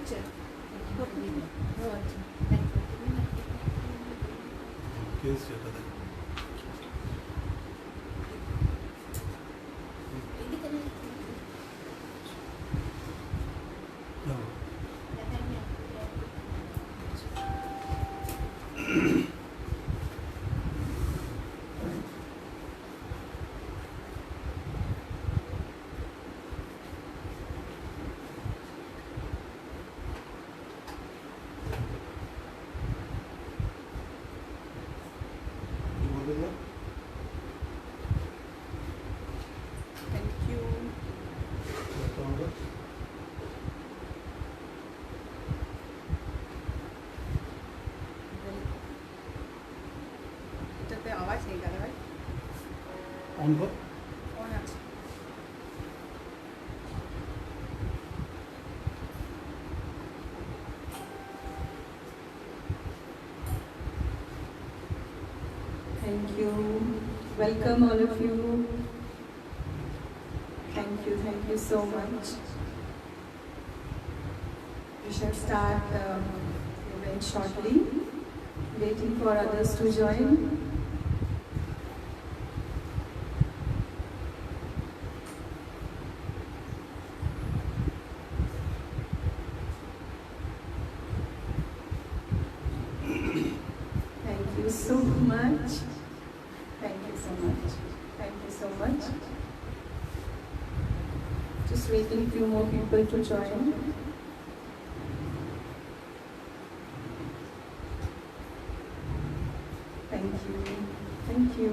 হচ্ছে কেস যেটা দেখ থ্যাংক ইউ। এটাতে আওয়াজ নেই দাদা ভাই, অন কর অন আছে। Thank you. Welcome all of you. Thank you so much. We shall start the event shortly. Waiting for others to join. Thank you so much. Thank you so much. Thank you so much. Just waiting few more people to join. Thank you. Thank you.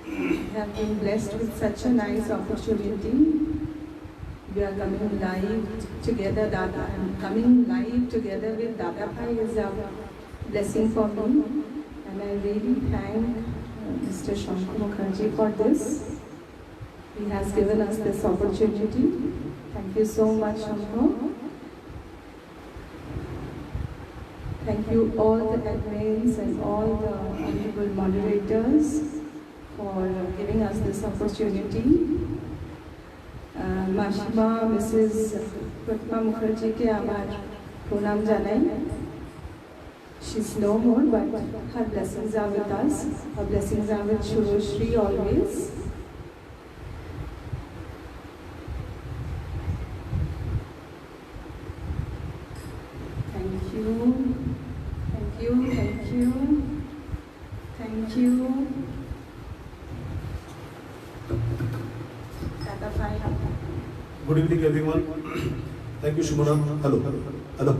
We have been blessed with such a nice opportunity. We are coming live together, Dada, and coming live together with Dada Bhai is a blessing for me. And I really thank Mr. Shankar Mukherjee for this. He has given us this opportunity. Thank you so much, Shankar. Thank you all the admins and all the honorable moderators for giving us this opportunity. Mashima Mrs. Pratma Mukherjee ke amar pranam janai. She's no more, but her blessings are with us. Her blessings are with Shuroshri always. Thank you. Thank you. Thank you. Thank you. Dada Bhai. Good evening, everyone. Thank you, Shumana. Hello. Hello.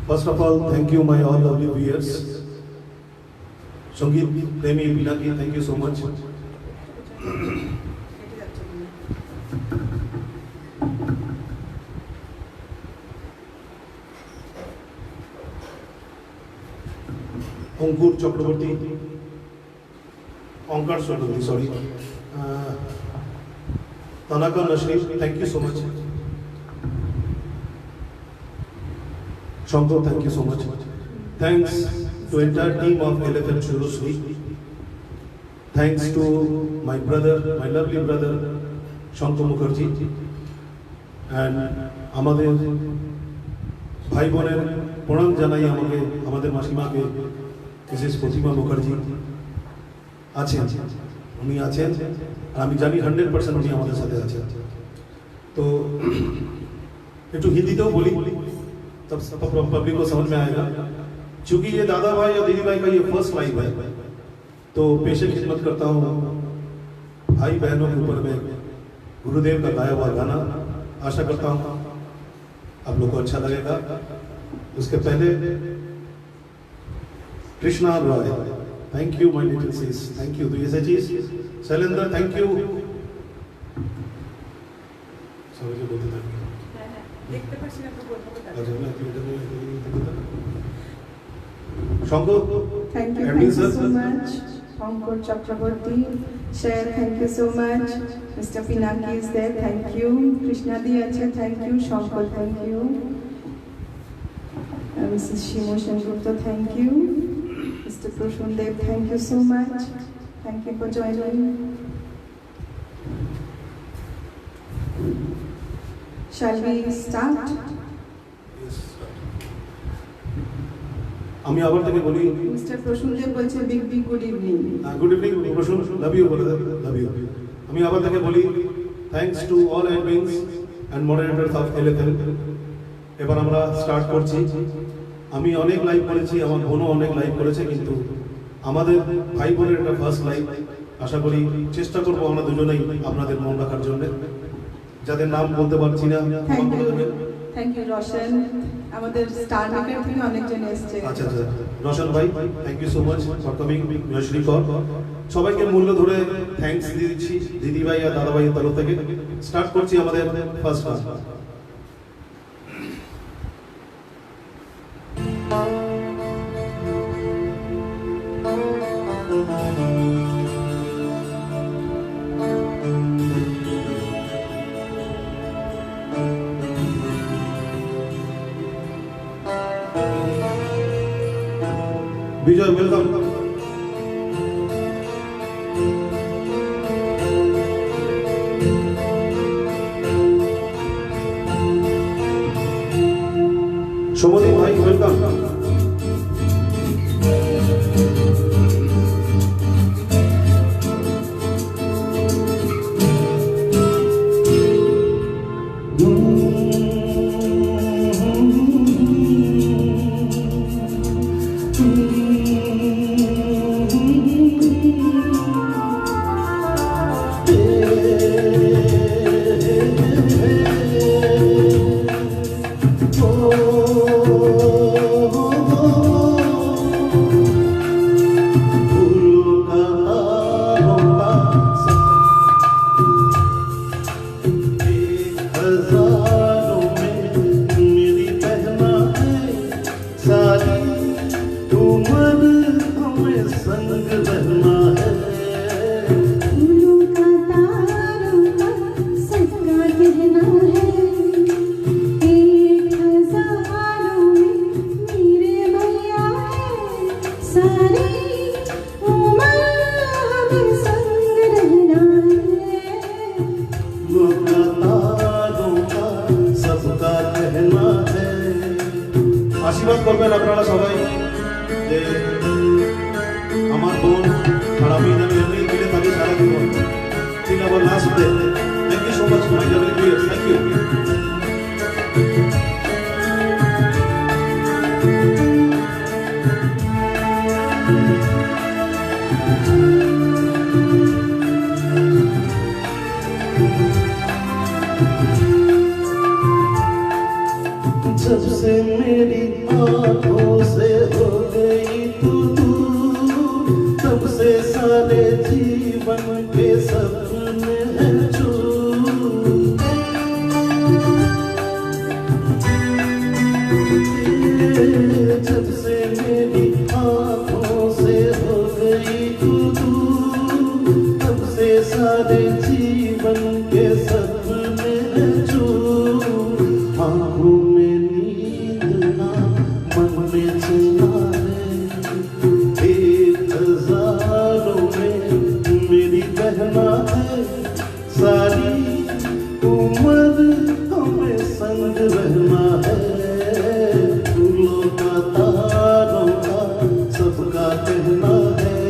First of all, thank you, my all lovely viewers. Sangeet Premi Pinaki, thank you so much. Ankur Chakraborty, Onkar Chakraborty, sorry. Tanaka Nashrif, thank you so much. Shankar, thank you so much. Thanks to entire team of LFM Shuroshri. Thanks to my brother, my lovely brother, Shankar Mukherjee. And আমাদের ভাই বোনের প্রণাম জানাই আমাদের মাসিমাকে Mrs প্রতিমা মুখার্জি আছেন, উনি আছেন আর আমি জানি 100% উনি আমাদের সাথে আছেন। तो একটু হিন্দিতেও বলি तब पब्लिक को समझ में आएगा। चूंकि ये दादा भाई या दीदी भाई का ये फर्स्ट लाइव है, तो पेशे खिदमत करता हूँ भाई बहनों के ऊपर में गुरुदेव का गाया हुआ गाना। आशा करता हूँ आप लोग को अच्छा लगेगा। उसके पहले Krishna Roy, thank you my little sis, thank you. तो ये चीज शैलेंद्र, थैंक यू। समझे बोलते थे দেখতে পাচ্ছি না তো বলবো দাদা। Shankar, Thank you MD sir. so much. Pankaj Chakraborty, Chair, thank you so much. Mr. Pinaki is there, thank you. Krishna Di Acha, thank you. Shankar, thank you. Mrs. Shimo Sengupta, thank you. Mr. Prashun Dev, thank you so much. Thank you for joining. Shall we start? আমি আবার থেকে বলি Mr. Prashun Dev বলছে big good evening. Good evening Prasun, love you বলে love you. আমি আবার থেকে বলি thanks to all admins and moderators of LFL. এবার আমরা স্টার্ট করছি। আমি অনেক লাইভ করেছি, আমার বোনও অনেক লাইভ করেছে, কিন্তু আমাদের ভাই বোনের একটা ফার্স্ট লাইভ। আশা করি চেষ্টা করবো আমরা দুজনেই আপনাদের মন রাখার জন্য। যাদের নাম বলতে পারছি না থ্যাংক ইউ রোশন, আমাদের স্টার মেকার থেকে অনেকজন এসেছে। আচ্ছা আচ্ছা, রোশন ভাই thank you so much for coming. Jayashree Kar, সবাইকে মূল্য ধরে থ্যাঙ্কস দিয়ে দিচ্ছি দিদি ভাই আর দাদা ভাইয়ের তরফ থেকে। স্টার্ট করছি আমাদের ফার্স্ট ক্লাস। বিজয় ওয়েলকাম। সৌমদীপ ভাই ওয়েলকাম। আশীর্বাদ করবেন আপনারা সবাই যে আমার বোন আর আমি যেন এমনি মিলে থাকি সারা জীবন। ঠিক আমার last day. Thank you so much my lovely viewers, thank you. जब से मेरी आँखों से हो गई तू दूर, तब से सारे जीवन के सपने हैं चूर। जब से मेरी आँखों से हो गई तू दूर, तब से सारे जीवन के सपने हैं चूर। आँखों में नींद ना, मन में चैन है, एक हजारों में मेरी बहना है। सारी उम्र हमें संग रहना है। फूलों का तारों का सबका कहना है।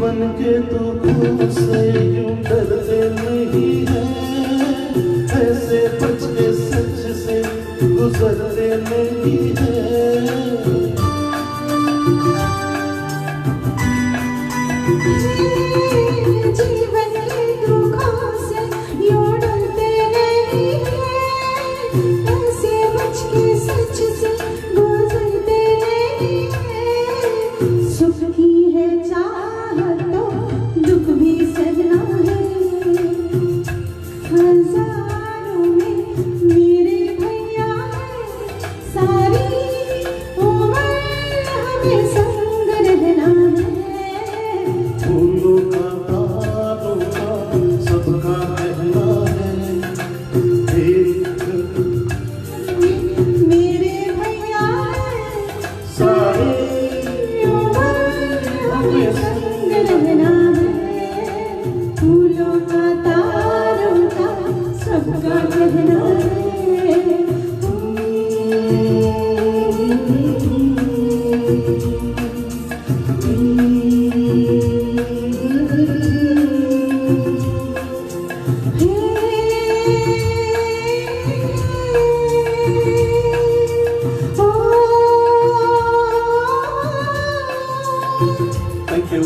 बन के तू खुद से यूं डरते नहीं है, ऐसे बच के सच से गुजरते नहीं है। जीवन के दुखों से यूं डरते नहीं है, ऐसे बच के सच से गुजरते नहीं है। सुख की है चाहत तो दुख भी सहना है, हजारों में मेरे भैया है, सारी उम्र हमें संग रहना है। फूलों का तारों का सबका कहना है, एक मेरे भैया है, सारे उम्र हमें संग रहना है। फूलों का तारों का सबका कहना है। Thank you.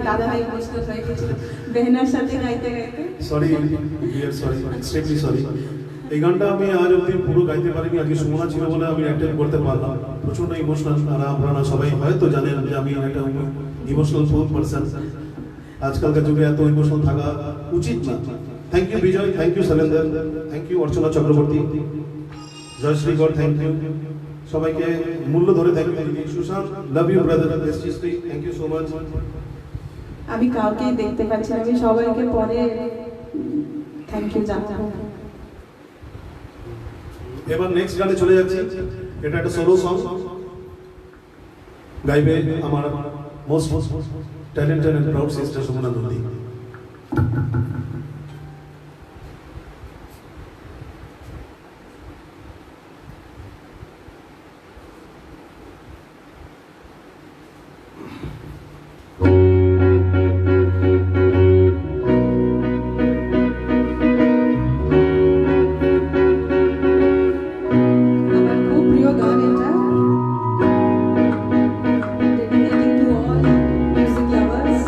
दादा भाई इमोशनल হয়ে গেছিল বেহনার সাথে গাইতে গাইতে। Sorry, we are sorry, extremely sorry. এই গানটা আমি আজ অবধি পুরো গাইতে পারিনি, আজকে সুমনা ছিল বলে আমি অ্যাটেন্ড করতে পারলাম। প্রচন্ড ইমোশনাল, আর আপনারা সবাই হয়তো জানেন যে আমি একটা ইমোশনাল ফুল পারসন। আজকালকার যুগে এত ইমোশনাল থাকা উচিত না। Thank you Bijoy, thank you Shailendra, thank you Archana Chakraborty, Joyshree গড়, থ্যাংক ইউ সবাইকে মূল্য ধরে thank you. Sushanta, love you brother, ST, thank you so much. আমি কাউকেই দেখতে পাচ্ছি না, আমি সবাইকে পরে থ্যাংক ইউ জানাবো। এবার নেক্সট গানে চলে যাচ্ছি। এটা একটা সোলো সং, গাইবে আমার most talented and proud sister Sumana Nandi. আমার খুব প্রিয় গান এটা, dedicating to all music lovers.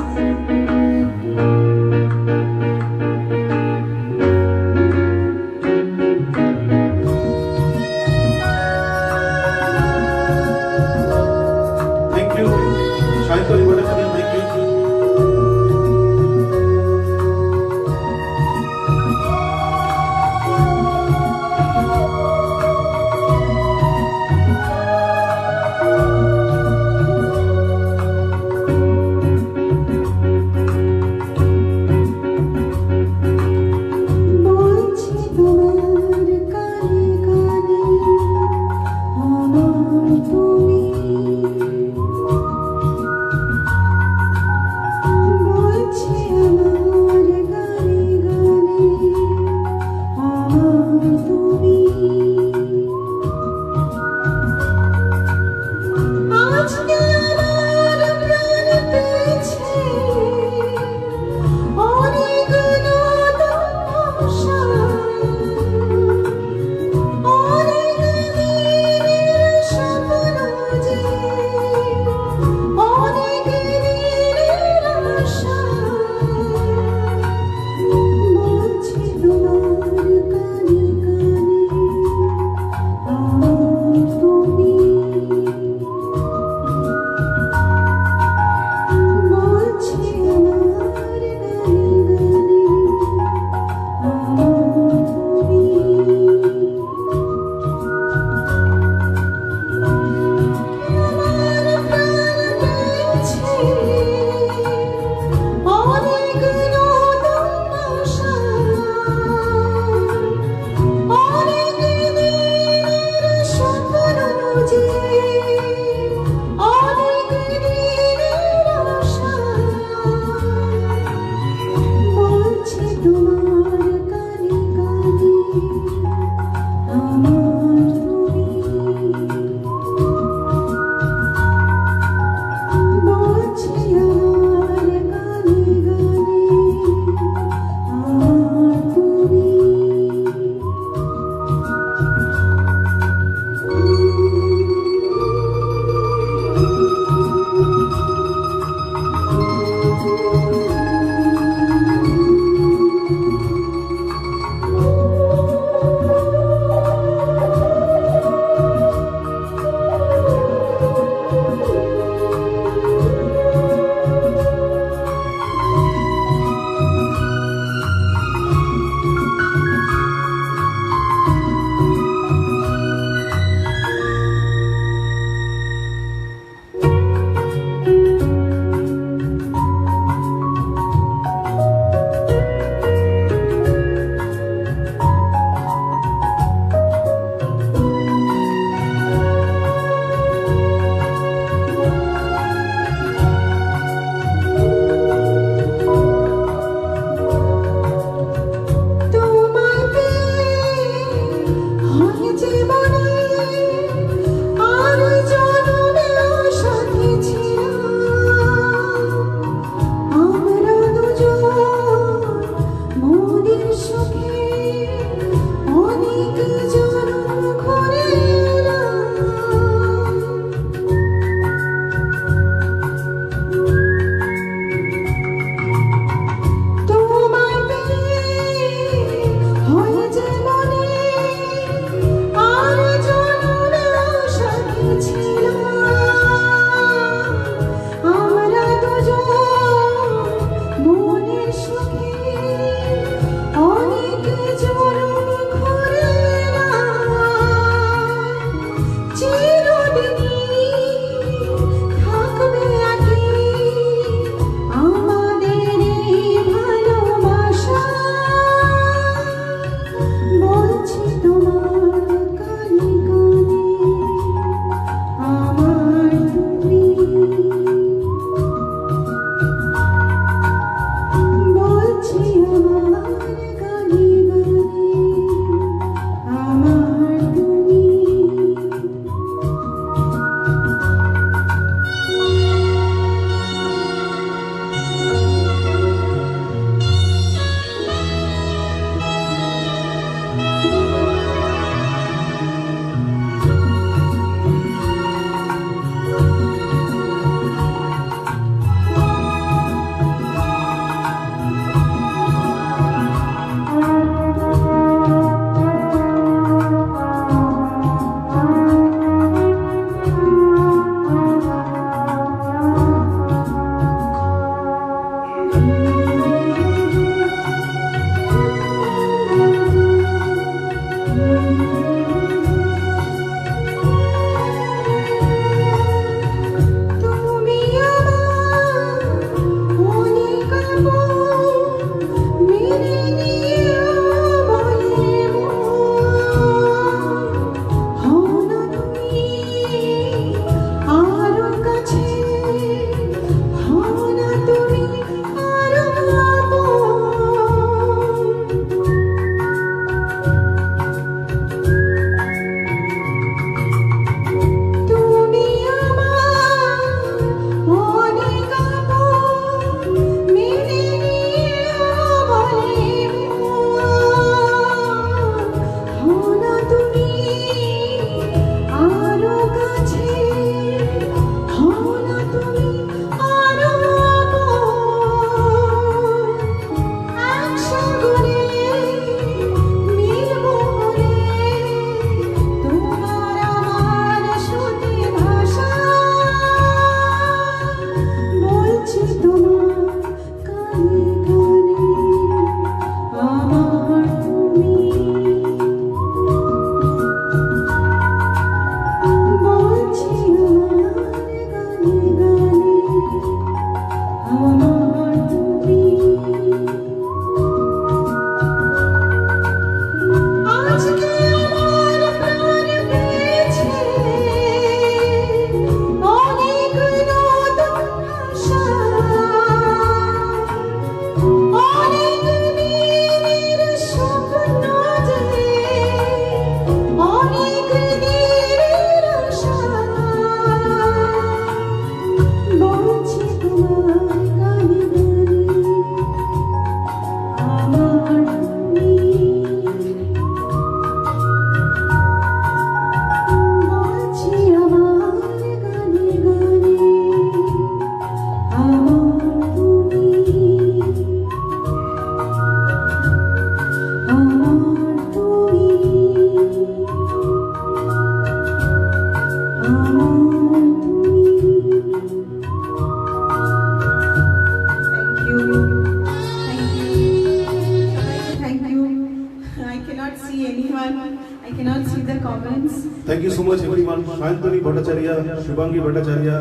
cannot see anyone. I cannot see the comments. Thank you so much everyone. Shantani Bhattacharya, Shubhangi Bhattacharya,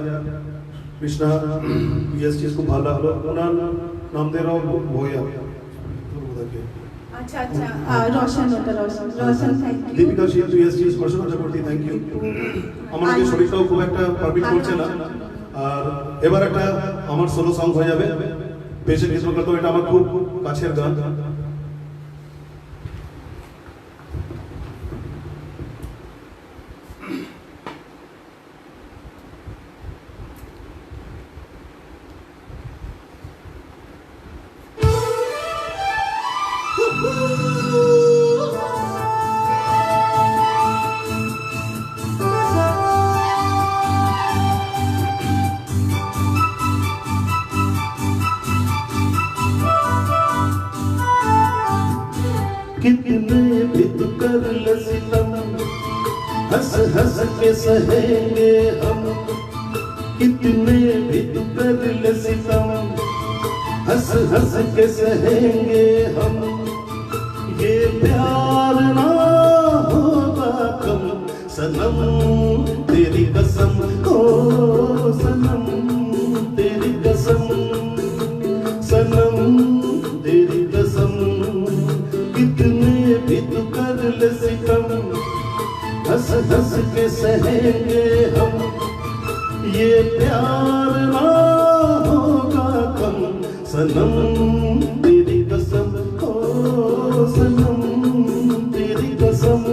Krishna, ESG को भाला hello, उन्हें नाम दे रहा हूँ भोया. अच्छा रोशन होता रोशन thank you. दीपिका शील ESG स्पर्शन चक्रवर्ती thank you. हमारे के शरीर का खूब एक परमिट करते ना और एबार एक हमार सोलो सॉन्ग हो जावे. पेशेंट किस्म करते हो एक हमार खूब काछेर गान. कितने भी तू कर ले सितम, हंस हंस के सहेंगे हम. कितने भी तू कर ले सितम, हंस हंस के सहेंगे हम. ये प्यार ना होगा कम सनम, तेरी कसम ओ सनम, तेरी कसम सनम, तेरी कसम. कितने भी तू कर ले सितम, हंस हंस के सहेंगे हम. ये प्यार ना होगा कम सनम, तेरी कसम ओ सनम, तेरी कसम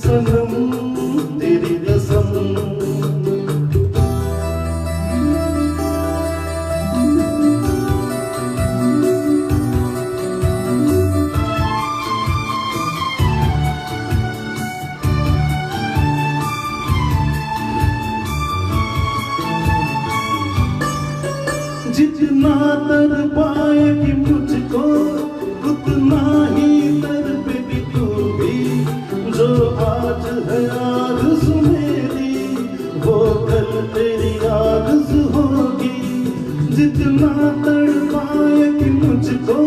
सनम, तेरी कसम. जितना तर पाएगी मुझको उतना ही तर पेगी तू भी. जो आज है आरज़ू मेरी वो कल तेरी आरज़ू होगी. जितना तर पाएगी मुझको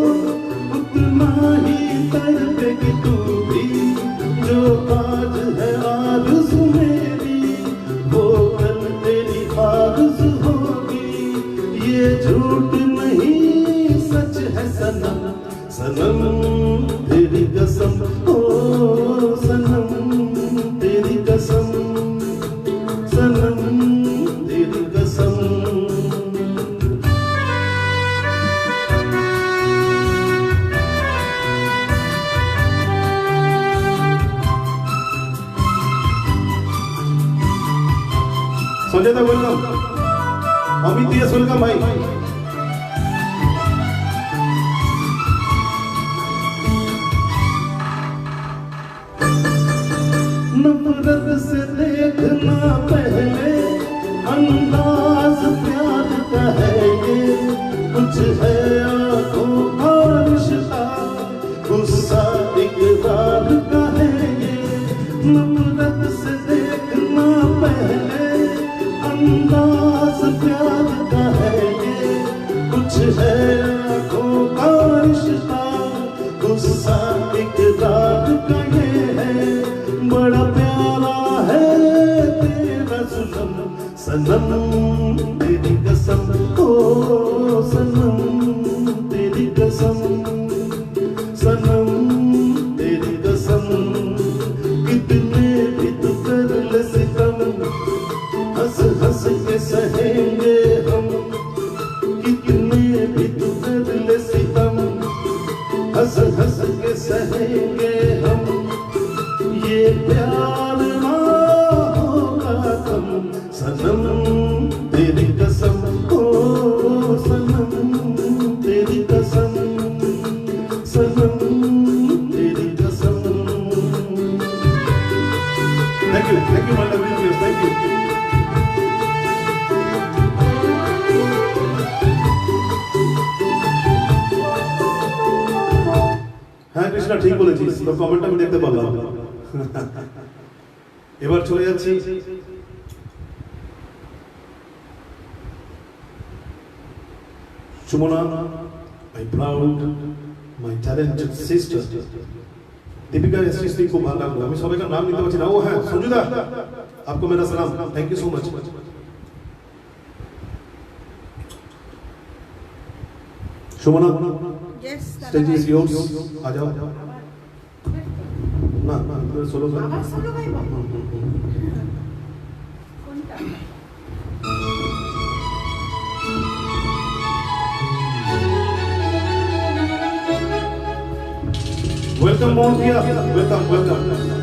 उतना ही तर पेगी तू भी. जो आज है आरज़ू मेरी वो कल तेरी आरज़ू होगी. ये झूठ नहीं सच है सनम, सनम तेरी कसम ओ सनम, तेरी कसम सनम, तेरी कसम. संजय दा वेलकम. अमित यस वेलकम भाई. नफरत से देखना पहले अंदाज प्यार का है ये. कुछ है आंखों का रिश्ता, गुस्सा इकरार का है ये. नफरत से देखना पहले अंदाज प्यार का है ये. कुछ है आंखों का रिश्ता, गुस्सा इकरार का ये है. बड़ा प्यारा है तेरा जुल्म सनम, तेरी कसम ओ सनम, तेरी कसम सनम, तेरी कसम. कितने भी तू कर ले सितम, हंस हंस के सहेंगे हम. कितने भी तू कर ले सितम, हंस हंस के सहेंगे हम. ये प्यार ना होगा कम सनम, तेरी कसम ओ सनम, तेरी कसम सनम, तेरी कसम. Thank you my lovely viewers. Thank you. হ্যাঁ কৃষ্ণা ঠিক বলেছিস, তোর কমেন্ট আমি দেখতে পারলাম. এবার চলে যাচ্ছি Sumana, my proud, my talented sister. Deepika ST को भालो লাগলো আমি সবাইকার নাম নিতে পারছি না ও হ্যাঁ সঞ্জুদা आपको मेरा सलाम thank you so much Sumana Yes, stage is yours आ जाओ ना ना सोलो আবার solo গাইবো? কোনটা? Welcome Mohan welcome welcome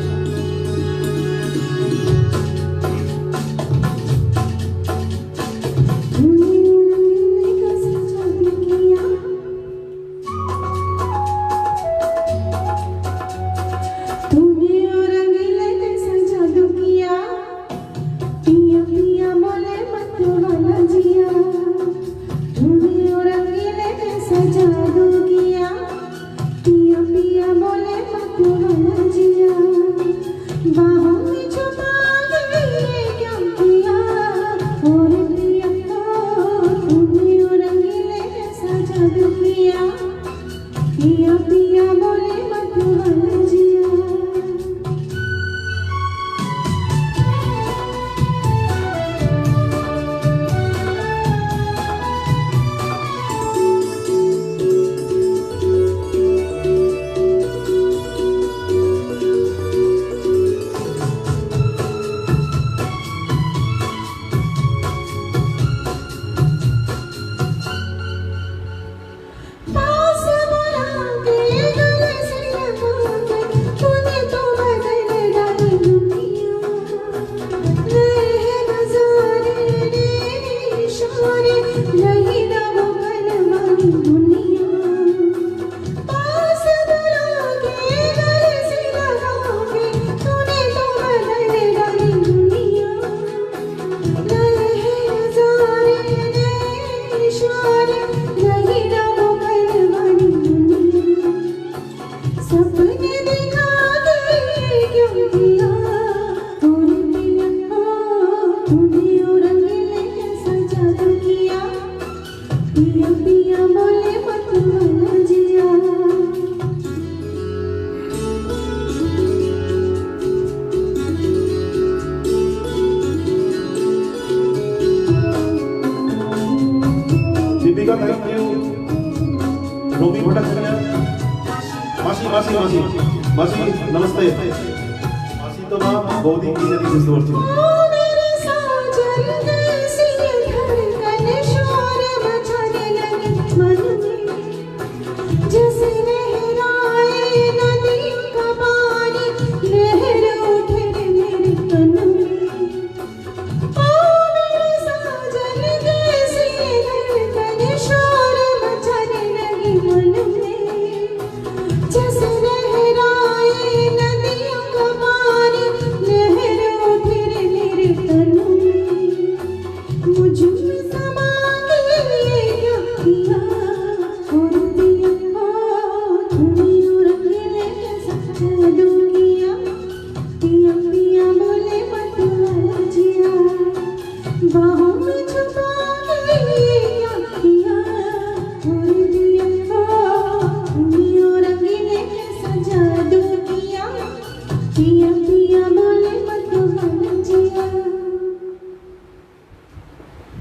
Deepika thank you Romi Bhattacharya मासी मासी मासी मासी नमस्ते मासी तो ना बौदी की जरी बुझते पाরছি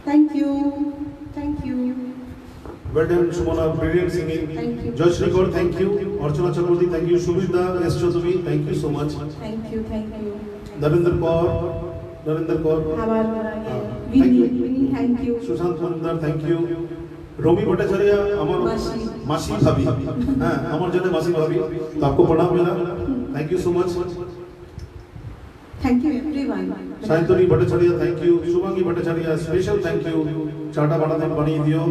Thank you. Thank you. Well done, Sumana, brilliant singing. Thank you. Josh Rigor, thank you. Archana Chakraborty, thank you. Shubhida S. Chaudhary, thank you so much. Thank you. Thank you. Narinder Kaur. Winnie, thank you. Sushant Mandar, thank you. रोमी भट्टाचार्य हमार मासी भाभी हाँ हमार जने मासी भाभी तो आपको प्रणाम मिला thank you so much Thank you everyone. Sayantani Bhattacharya thank you Shubhangi Bhattacharya special thank you चाटा बाटा बानिए दियो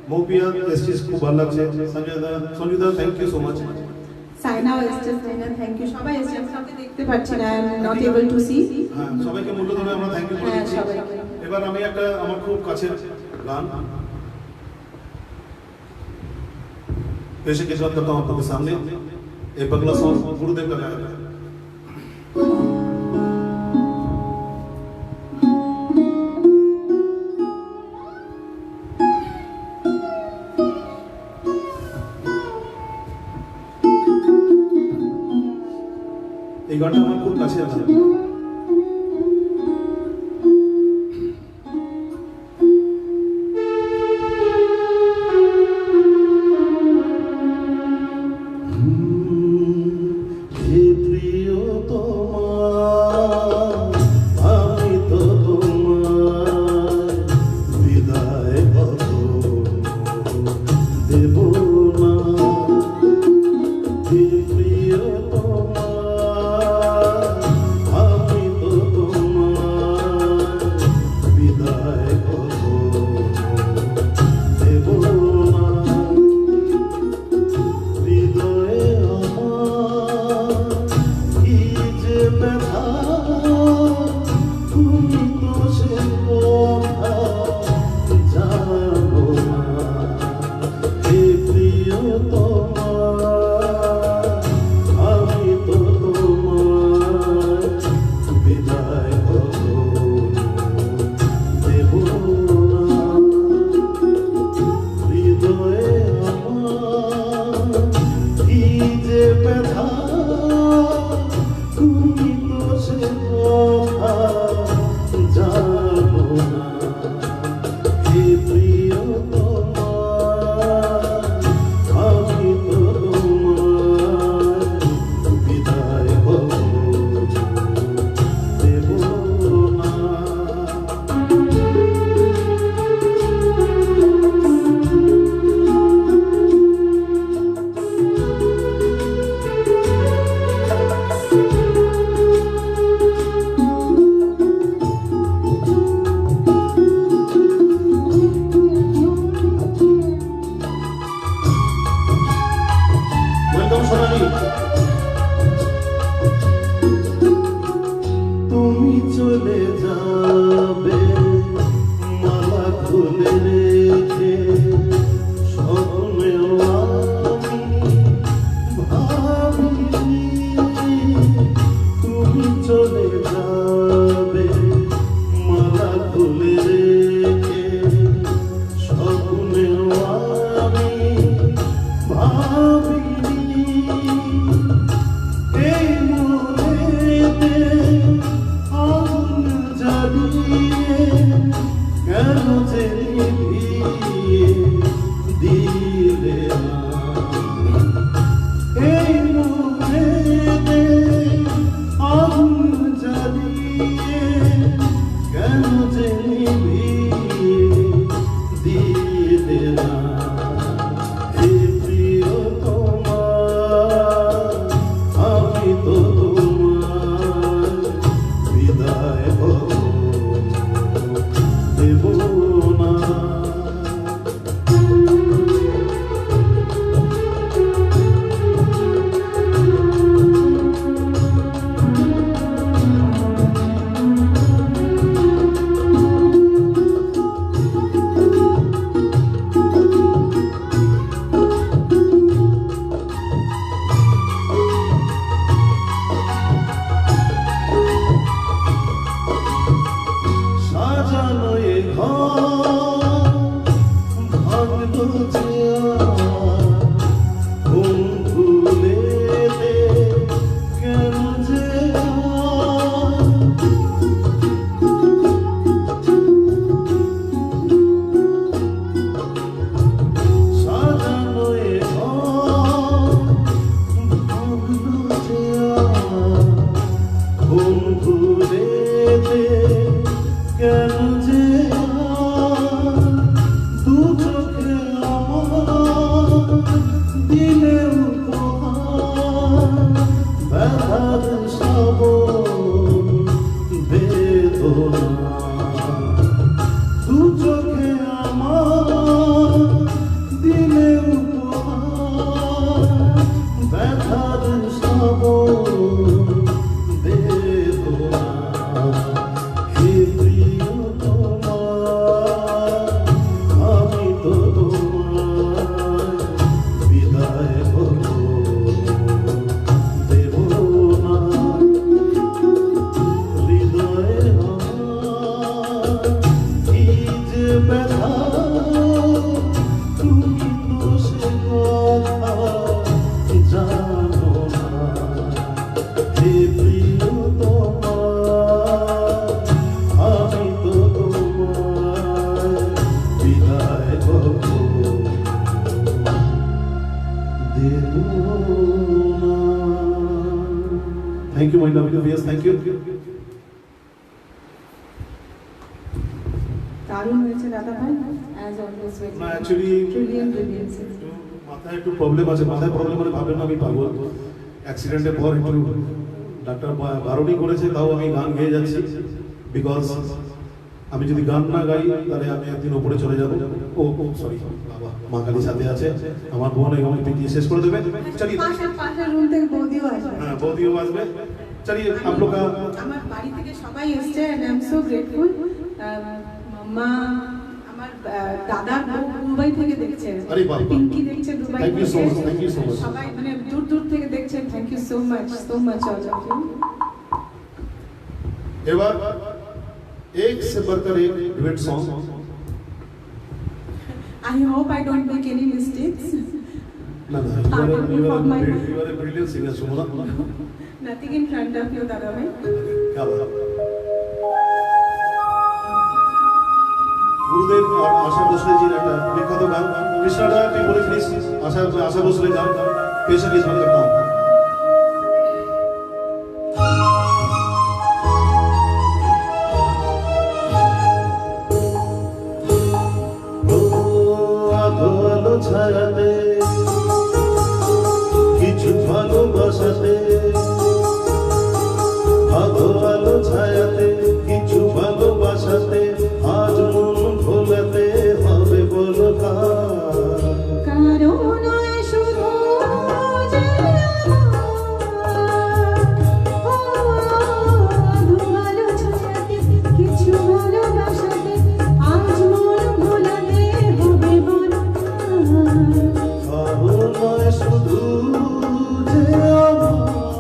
मोपिया एसटीज को ভালো লাগছে সঞ্জয়দা thank you so much Saina Saina, thank you. সবাই এসে সবাইকে দেখতে পাচ্ছি না, I am not able to see. হ্যাঁ সবাইকে মূল্য ধরে আমরা থ্যাংক ইউ বলে দিচ্ছি এবার আমি একটা আমার খুব কাছের গান पेश करता हूं आपके सामने एक बगला सॉन्ग गुरुदेव का गाया है এই গানটা আমার খুব কাছে আছে। হে প্রিয়তমা, আমি তো তোমায় বিদায় দেব না। হে প্রিয়তমা, আমি তো তোমায় বিদায় দেব না। হৃদয়ে আমার কি যে ব্যথা, তুমি তো সে কথা জানো না। হে প্রিয়তমা, Thank you, my lovely viewers. Thank you. দারুণ হয়েছে দাদা ভাই, as always with না, actually, brilliant, brilliant. মাথায় একটু প্রবলেম আছে, মাথায় প্রবলেম মানে ভাবেন না আমি পাগল। অ্যাক্সিডেন্টের পর একটু ডাক্তার বারণই করেছে, তাও আমি গান গেয়ে যাচ্ছি, বিকজ আমি যদি গান না গাই তাহলে আমি একদিন উপরে চলে যাবো। ও সরি, বাবা মা কালী সাথে আছে, আমার বোন এবং পিটিয়ে শেষ করে দেবে। চলিয়ে পাশের রুম থেকে বৌদিও আসবে। হ্যাঁ, বৌদিও আসবে। চলিয়ে आप लोग का আমার বাড়ি থেকে সবাই এসছে, and I am so grateful. মাম্মা, আমার দাদা মুম্বাই থেকে দেখছে, আরে বাবা। পিঙ্কি দেখছে দুবাই Thank you so থেকে। much, thank you so much. সবাই মানে দূর দূর থেকে দেখছে। Thank you so much all of you. एबार एक से बढ़कर एक duet song. I hope I don't make any mistakes. ना ना, you are a brilliant singer, Sumana. Nothing in front of you, दादा भाई। क्या बात। गुरुदेव और आशा भोसले जी একটা বিখ্যাত গান, কৃষ্ণা তুই বলেছিলিস আশা ভোসলে গান পেশ করता हूँ। আলো ছায়াতে কিছু ভালোবাসাতে, আলো ছায়াতে কিছু ভালোবাসাতে, আজ মন ভোলাতে হবে বলো কার? কারো নয় শুধু যে ভালো ছায়াতে কিছু ভালোবাসাতে, আজ মন ভোলাতে হবে বলো কার? কারো নয় শুধু যে আমার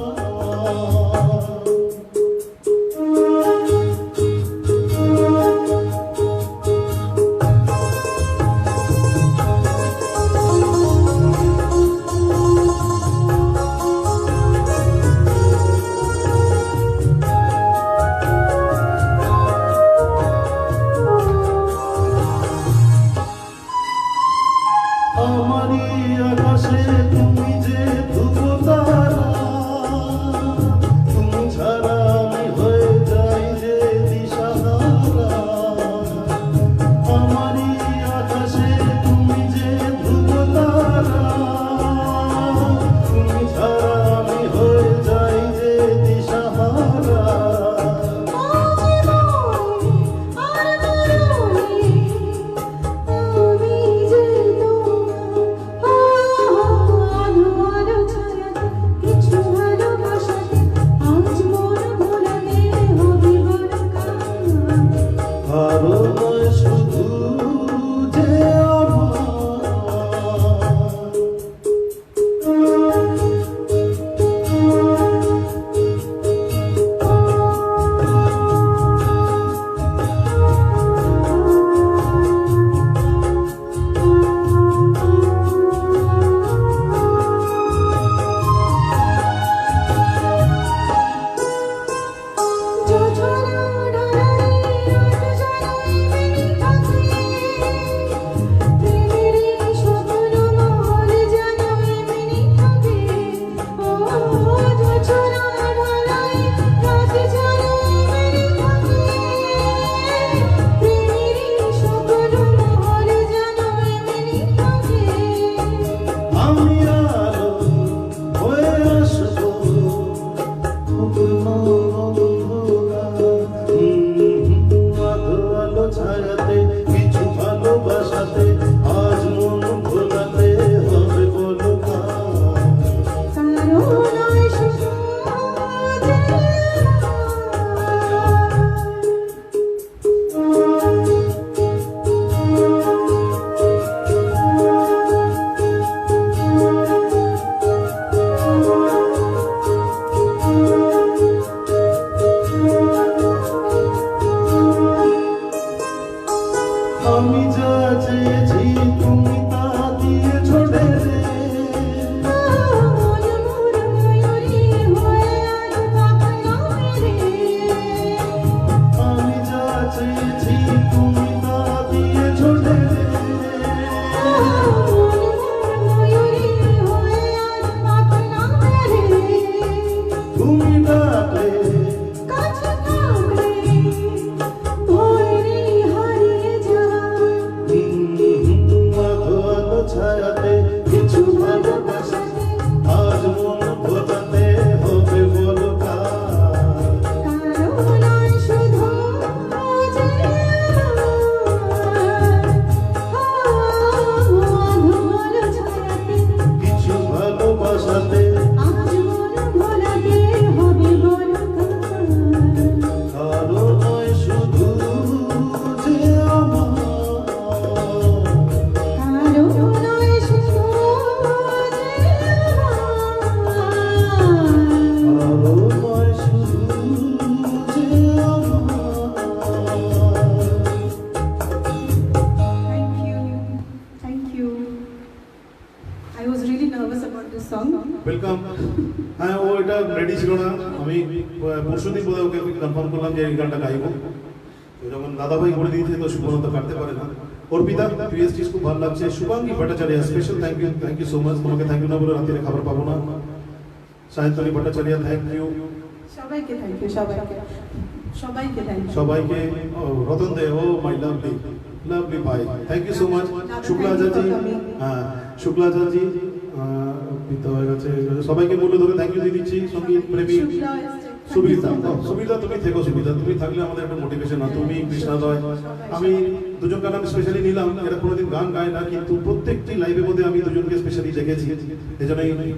হ্যাঁ ও এটা রেডি ছিল না, আমি পরশুদিন বোধহয় ওকে কনফার্ম করলাম যে এই গানটা গাইবো। তো যখন দাদাভাই করে দিয়েছে তো সুবর্ণ তো কাটতে পারে না। অর্পিতা পিএসটি খুব ভালো লাগছে। Shubhangi Bhattacharya special thank you so much, তোমাকে থ্যাংক ইউ না বলে রাত্রে খাবার পাবো না। Sayantani Bhattacharya thank you. সবাইকে থ্যাংক ইউ, সবাইকে থ্যাংক ইউ। সবাইকে রতন দে ও মাই লাভলি ভাই thank you so much. Shuklacharya হ্যাঁ শুক্লাচার্য পিতা হয়ে গেছে, সবাইকে মূল্য ধরে থ্যাংক ইউ দিয়ে দিচ্ছি। সঙ্গীত প্রেমী সুবিধা, সুবিধা তুমি থেকো, সুবিধা তুমি থাকলে আমাদের একটা মোটিভেশন। আর তুমি কৃষ্ণাদয়, আমি দুজনকার নাম স্পেশালি নিলাম, এরা কোনোদিন গান গায় না কিন্তু প্রত্যেকটি লাইভের মধ্যে আমি দুজনকে স্পেশালি দেখেছি, এই জন্যই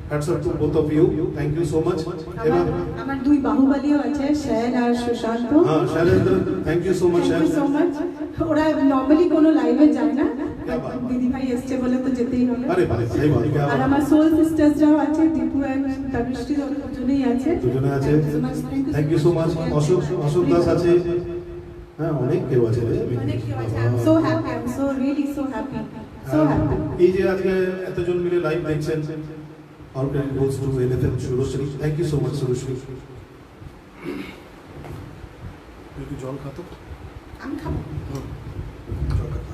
hats off to both of you, thank you so much. এবার আমার দুই বাহুবলীও আছে, শ্যাল আর সুশান্ত। হ্যাঁ Shailendra thank you so much. Thank you so much. ওরা নর্মালি কোনো লাইভে যায় না, দিদি ভাই এসছে বলে তো যেতেই হবে। আরে সেই বাত কি আর আমার সোল সিস্টার্সরাও আছে, দীপু আর তনুশ্রী, দুজনেই আছে। দুজনে আছে, thank you so much. Ashok Das আছে, হ্যাঁ অনেক কেউ আছে রে। So happy, I am so really so happy, so happy. এই যে আজকে এতজন মিলে লাইভ দেখছেন, all credit goes to LFM Suroshri. Thank you so much, Suroshri. একটু জল খাতো, আমি খাবো। জল খাতো।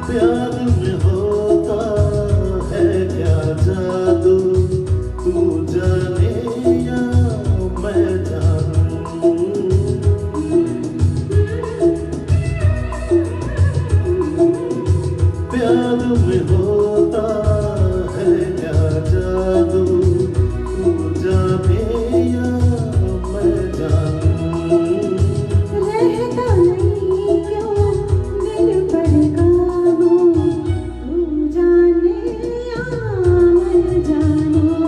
प्यार में होता है क्या जादू, तू जाने या मैं जानूं। प्यार में होता है क्या जादू, तू जाने या मैं जानूं। रहता नहीं क्यों दिल पर काबू, तू जाने या मैं जानूं।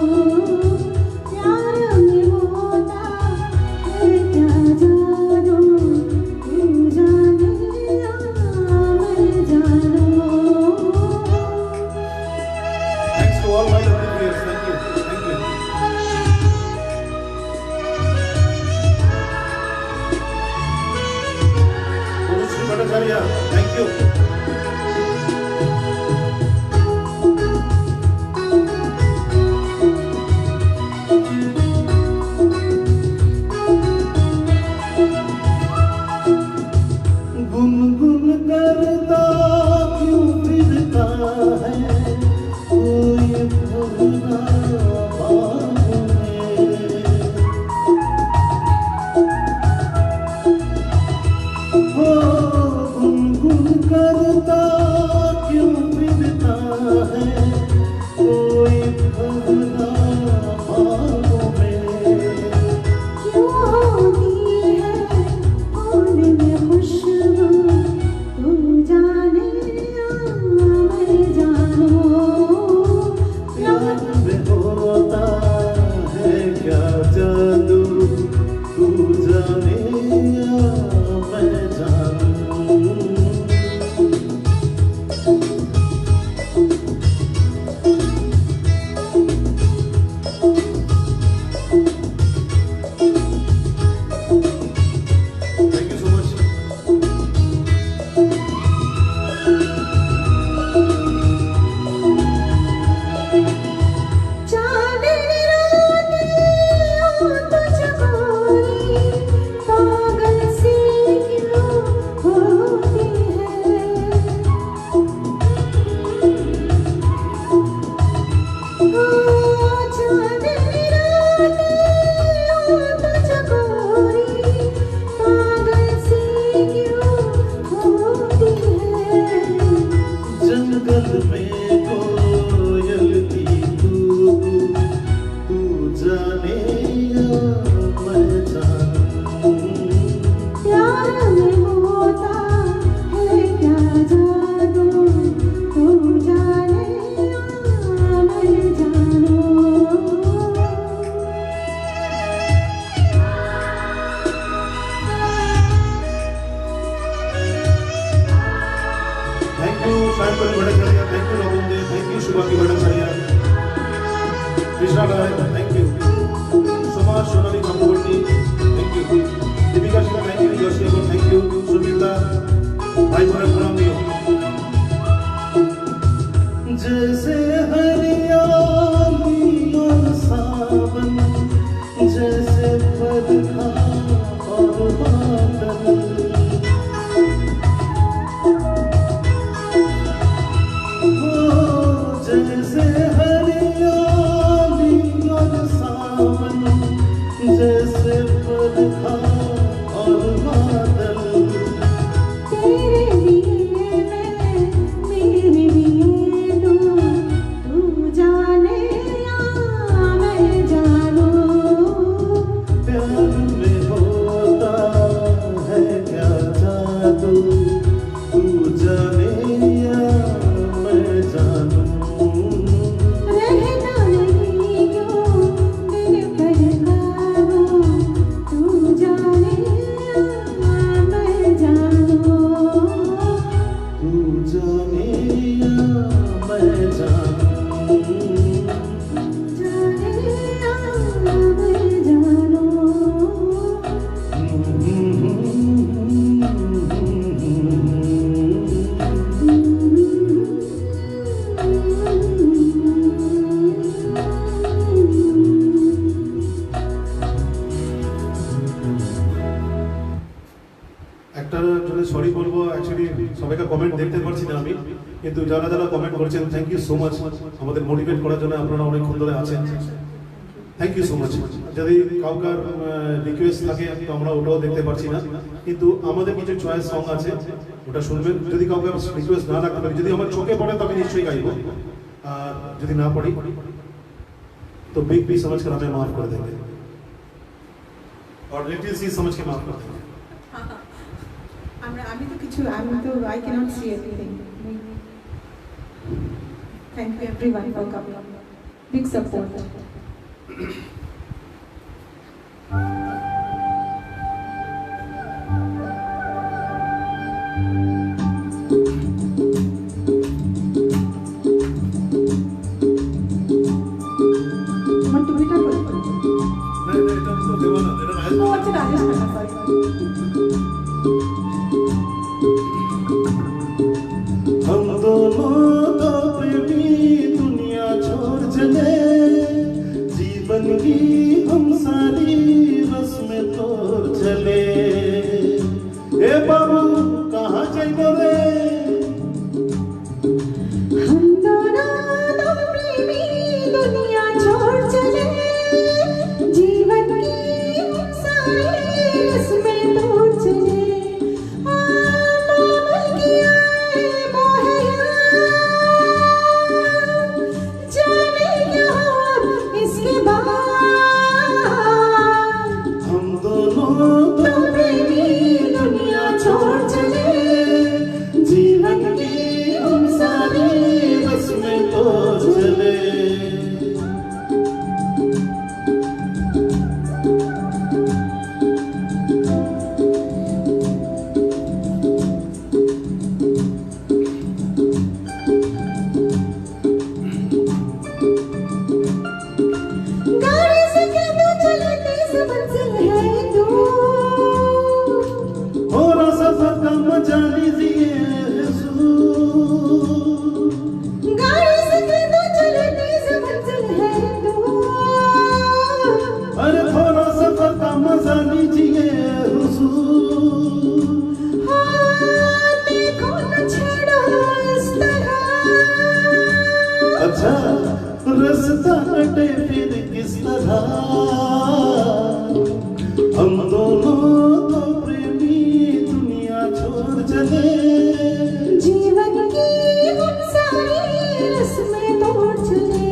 प्यार में होता है क्या जादू, तू जाने या मैं जानूं। Thanks to all my lovely players. Thank you. Thank you. Manisha Rai, thank you. Suma Shonali Chakraborty, thank you. Deepika Shila, thank you. Yoshi Agar, thank you. Sumita, Bhai Bhai Pranam Diyo. जैसे हरियाली और सावन, जैसे बरखा और बादल, जैसे हरियाली और सावन, जैसे बरखा और बादल, तेरे लिए मैं मेरे लिए तू जाने या मैं जानूं। प्यार में होता है क्या जादू, तू जाने या मैं जानूं। रहता नहीं क्यों दिल पर काबू, तू जाने या मैं जानूं। तू जाने या मैं जानूं। जाने या मैं जानूं। একটা জন্য সরি বলবো, অ্যাকচুয়ালি সবাইকে কমেন্ট দেখতে পাচ্ছি না আমি, কিন্তু যারা যারা কমেন্ট করছেন থ্যাংক ইউ সো মাচ, আমাদের মোটিভেট করার জন্য আপনারা অনেকক্ষণ ধরে আছেন, থ্যাংক ইউ সো মাচ। যদি কাউকার রিকোয়েস্ট থাকে তো আমরা ওটাও দেখতে পাচ্ছি না, কিন্তু আমাদের কিছু চয়েস সং আছে, ওটা শুনবেন। যদি কাউকে রিকোয়েস্ট না রাখতে পারি, যদি আমার চোখে পড়ে তো আমি নিশ্চয়ই গাইব, আর যদি না পড়ি तो बिग बी समझ कर हमें माफ कर देंगे और लिटिल सी समझ के माफ कर देंगे। আমি তো I cannot see anything. Thank you everyone for coming. Big support. Mantu beta bol. नहीं এটা তো দেব না, এটা রাইজ Oh, अच्छा राजेश खन्ना, sorry. हम दोनों तो प्रेमी दुनिया छोड़ चले, जीवन की हम सारी रस्में तोड़ चले। ए बाबू कहाँ जाइबो रे, हम दोनों तो प्रेमी दुनिया छोड़ चले, जीवन की हम सारी रस्में तोड़ चले। मामूल किया है मोहया, जाने क्या हो इसके बाद। हम दोनों तो प्रेमी दुनिया छोड़ चले, जीवन की हम सारी रस्में तोड़ चले। गाड़ी से क्या तो चले तेज मंजिल है दूर। थोड़ा सफर का मजा लीजिए हुजूर। गाड़ी से क्या तो चले तेज मंजिल है दूर। अरे थोड़ा सफर का मजा लीजिए हुजूर। हाँ, देखो न छेड़ो इस तरह। अच्छा रास्ता कटे फिर किस तरह, हम दोनों तो प्रेमी दुनिया छोड़ चले, जीवन की हम सारी रस्में तोड़ चले।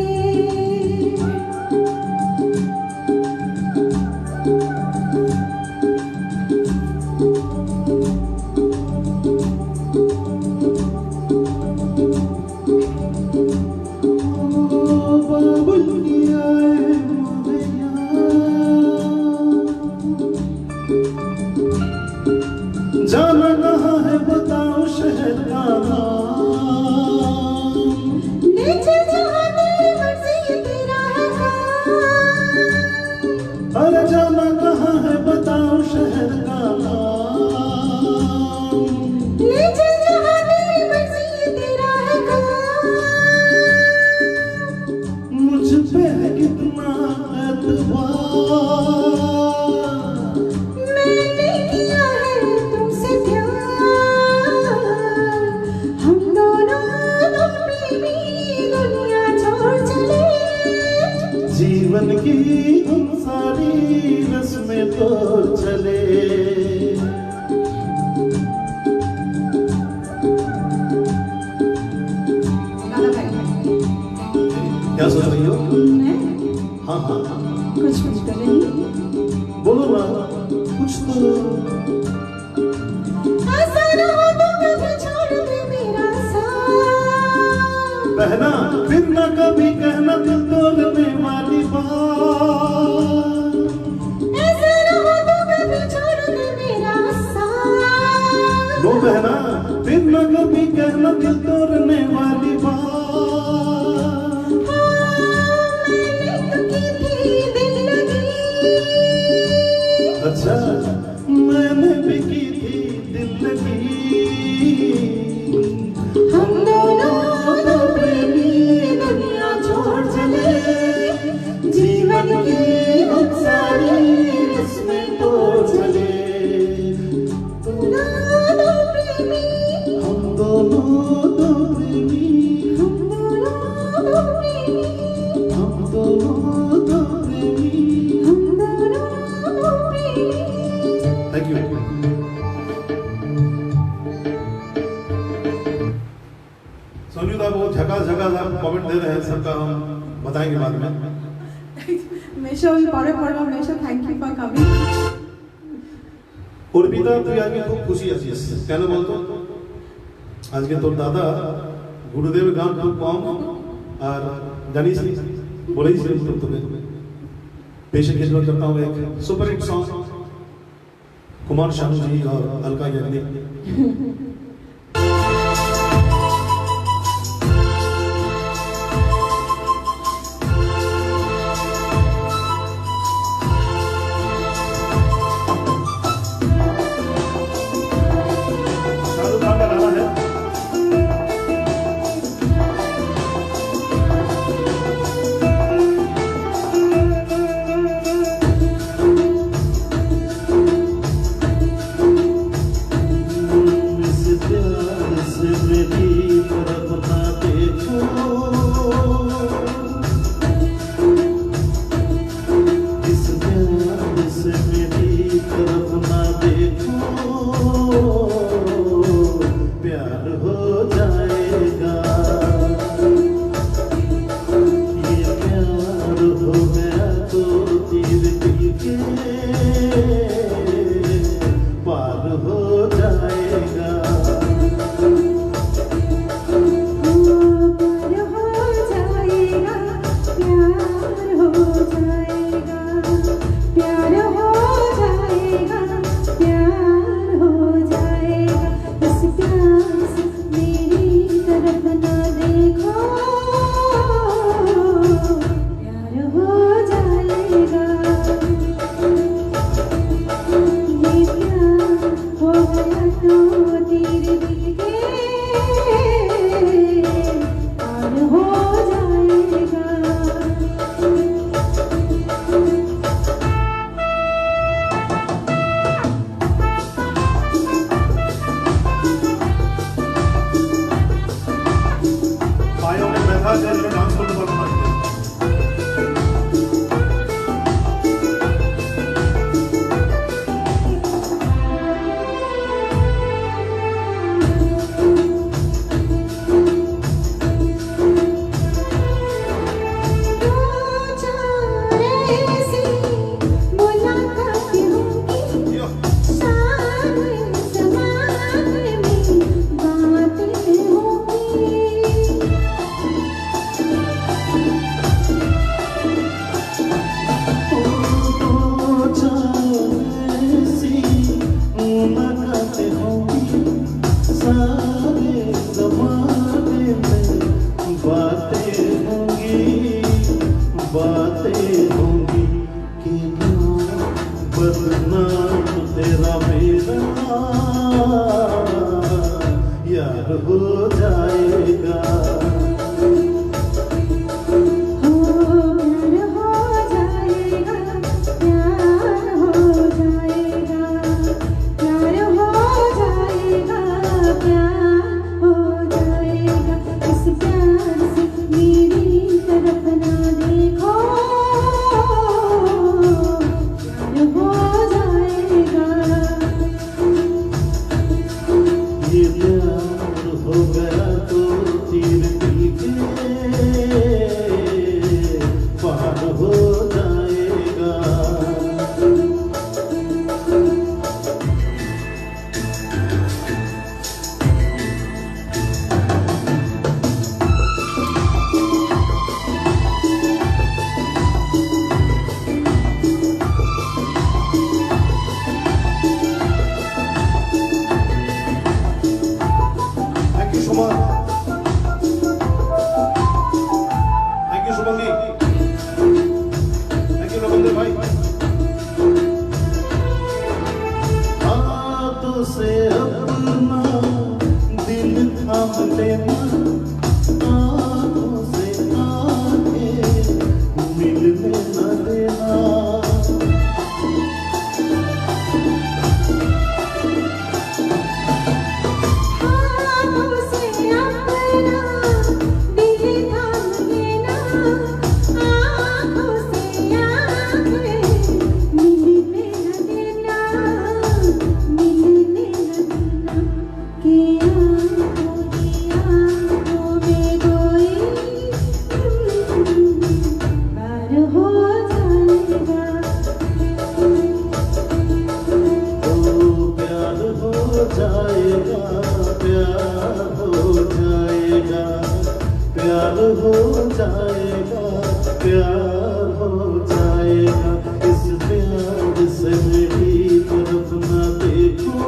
बाबुल किया है मोहया, अरे जाना कहाँ है बताओ शहर का नाम, ले चल जहाँ तेरी मर्जी तेरा है काम, मुझ पे है कितना एतबार, मैंने किया है तुमसे प्यार, हम दोनों तो प्रेमी दुनिया छोड़ चले, जीवन की हम सारी रस्में तो चले। दादा भाई क्या सोच रही हो? मैं हाँ हाँ कुछ करेंगी। बोलो ना कुछ तो। ऐसा न हो तो कभी छोड़ दे मेरा साथ, बहना फिर ना कभी कहना दिल तोड़ने वाली बात, ऐसा न हो तो कभी छोड़ दे मेरा साथ, लो बहना फिर ना कभी कहना दिल तोड़ने वाली बात। मैंने तो की थी दिल लगी, अच्छा मैंने भी की थी दिल लगी, हम दोनों तो प्रेमी दुनिया छोड़ चले, जीवन की हम सारी रस्में तोड़ चले, दोनों प्रेमी, हम दोनों तो प्रेमी, हम दोनों तो प्रेमी, हम दोनों तो प्रेमी। हम दोनों तो प्रेमी। Thank you. सोनू दा वो झकास आप कमेंट दे रहे हैं, सबका हम बताएंगे बाद में। মেশো পরে পড়বো। মেশো thank you for coming. Arpita তুই আজকে খুব খুশি আছিস, কেন বলতো? আজকে তোর দাদা গুরুদেবের গান খুব কম, আর জানিস বলেইছিলাম তো তোকে पेश खिदमत करता हूँ एक super hit song Kumar Sanu ji और अलका याग्निक। शानू खान का गाना है। इस बदनाम तेरा मेरा यार हो जाएगा। हो गया तो तीर के पार हो जाएगा। हाथों से अपना दिल थाम लेना, आँखों से आँखें मिलने न देना। प्यार हो जाएगा, प्यार हो जाएगा। इस प्यार से मेरी तरफ न देखो,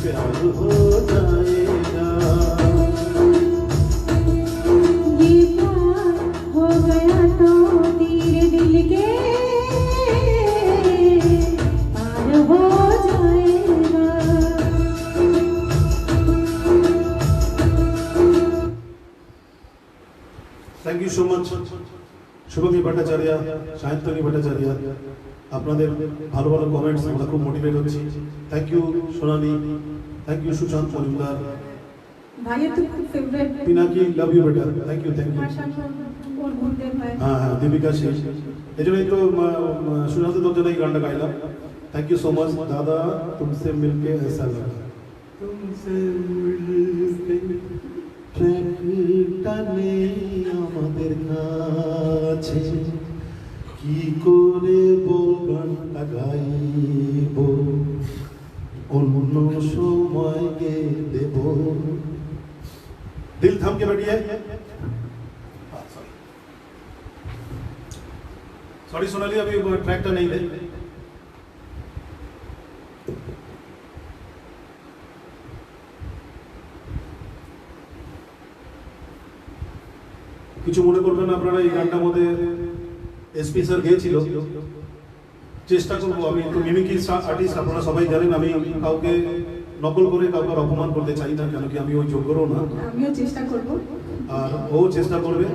प्यार हो जाएगा। ये प्यार हो गया तो तेरे दिल के पार हो जाएगा। Thank you so much Shubhanki Bhattacharya, Sahityani Bhattacharya, আপনাদের ভালো ভালো কমেন্টস আমরা খুব মোটিভেট হচ্ছি। Thank you Sonali, thank you Sushanta Majumdar, ভাইয়ের তো খুব ফেভারিট পিনাকি, লাভ ইউ বেটা, থ্যাংক ইউ থ্যাংক ইউ। ওর গুরুদেব ভাই, হ্যাঁ হ্যাঁ, দীপিকা সিং, এই জন্যই তো সুশান্ত তোর জন্য এই গানটা গাইলাম। থ্যাংক ইউ সো মাচ দাদা, তুমসে মিলকে ऐसा लगा, तुमसे मिलके ট্রেনটা নেই আমাদের কাছে, কি করে গানটা গাইব, অন্য সময় গে দেব। दिल थाम के बैठिए। सॉरी सोनाली, अभी ट्रैकটা नहीं है। কিছু মনে করবেন আপনারা, এই গানটার মধ্যে এসপি স্যার গেয়েছিল। চেষ্টা করবো, আমি তো মিমিক্রি আর্টিস্ট, আপনারা সবাই জানেন, আমি কাউকে নকল করে কাউকে অপমান করতে চাই না, কেন কি আমি ওই যোগ্যরও না। আমিও চেষ্টা করব, और वो चेष्टा करबे,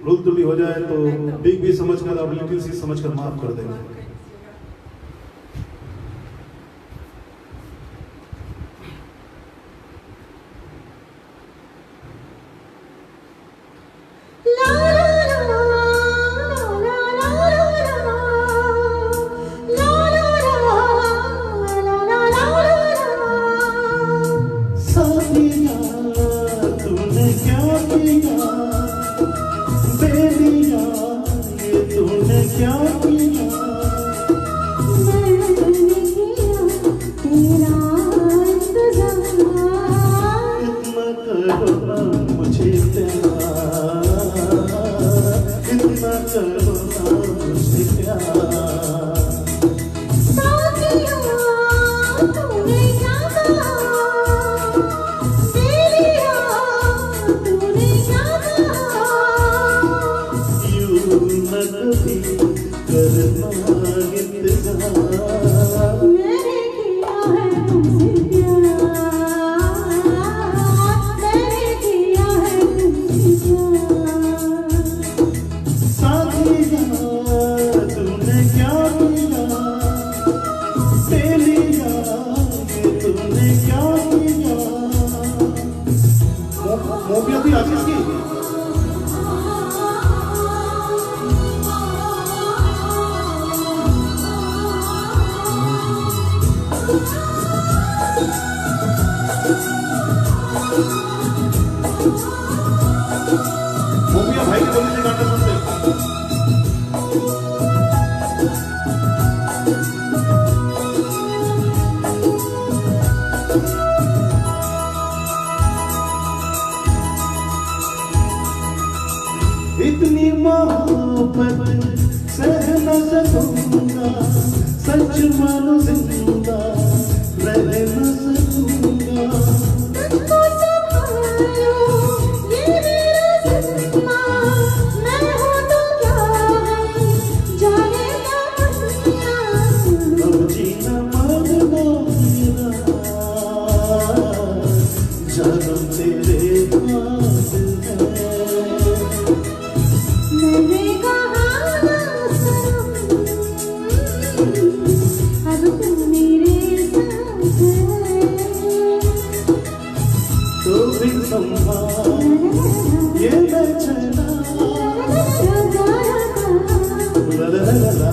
भूल त्रुटि हो जाए तो बिग भी समझ कर और लिटिल सी समझ कर माफ कर देंगे। तूने क्या किया बेलिया, ये तूने क्या किया, मैंने किया तेरा इंतजार। इतना करो ना मुझे प्यार, इतना करो ना मुझे प्यार। साथिया तूने क्या कहा, बेलिया तूने क्या कहा। यूं न कभी करना इंतजार। मैंने किया है तुमसे प्यार, मैंने किया है तुमसे प्यार। साथिया तूने क्या किया, तेलिया ये तूने क्या किया। मोबिया थी आशीष की। मोबिया भाई को बोलने गाना सुनते। इतनी मोहब्बत सह न सकूंगा, सच मानो जिंदा रह न सकूंगा। तुमको संभालो ये मेरा सपना, मैं हूँ तो क्या है जाने क्या दुनिया। अब जीना मरना मेरा जानम तेरे हाथ है। मैंने कहा सनम, अब तुम मेरे साथ है। तो भी संभाल ये बेचैना। ला ला ला ला ला।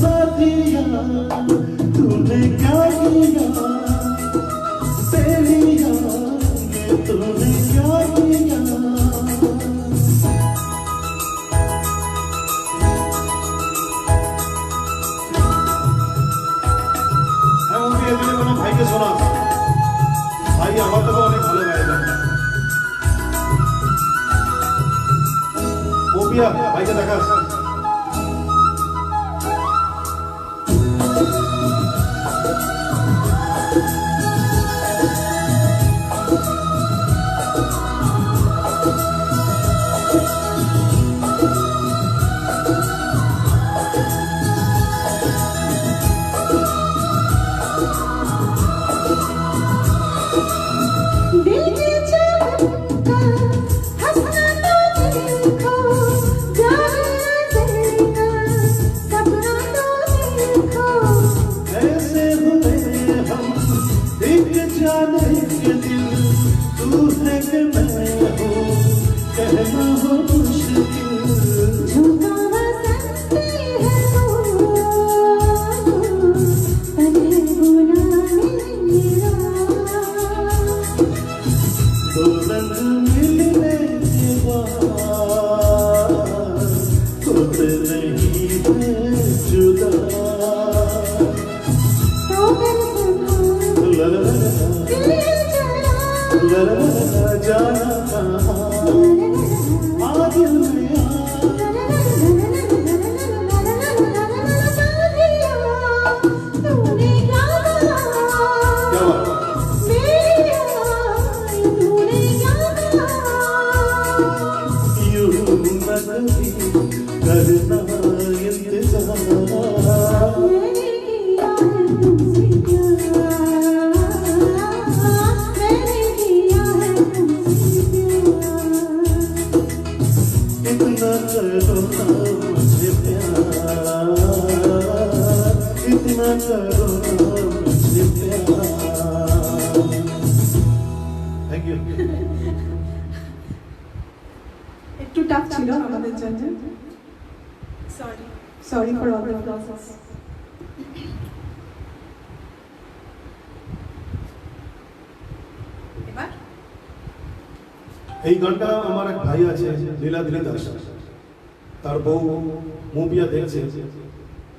साथिया तूने क्या किया, तेलिया ये तूने क्या किया। भाई के শোনা ভাই আমার তো অনেক ভালো গায় না। মোবিয়া ভাইকে দেখাস। दिल के चमका हंसना तो देखो, जागना देखना सपना तो देखो। ऐसे हुए हम एक जाने के दिल, तू है कि मैं हूँ कहना हो मुश्किल। झूठा बसंती है तू, तन्हे बुलाने मेरा। तो रंग मिलने के बाद होते नहीं है जुदा। तो कर संभाल ला ला ला ला दिल जरा, ला ला ला जाना कहाँ आ दिल में आ। साथिया तूने क्या कहा, क्या बात है? मेरी आई तूने क्या कहा। यूं न कभी करना इंतजार। मैंने किया है तुमसे प्यार, मैंने किया है तुमसे प्यार। इतना करो ना मुझे प्यार, इतना करो ना मुझे प्यार। Thank you. একটু টাফ ছিল আমাদের জন্য। Sorry for all the process. এবার এই গানটা আমার এক ভাই আছে লীলাদ্রি দাস, তার বউ মুভিয়া দেখছে,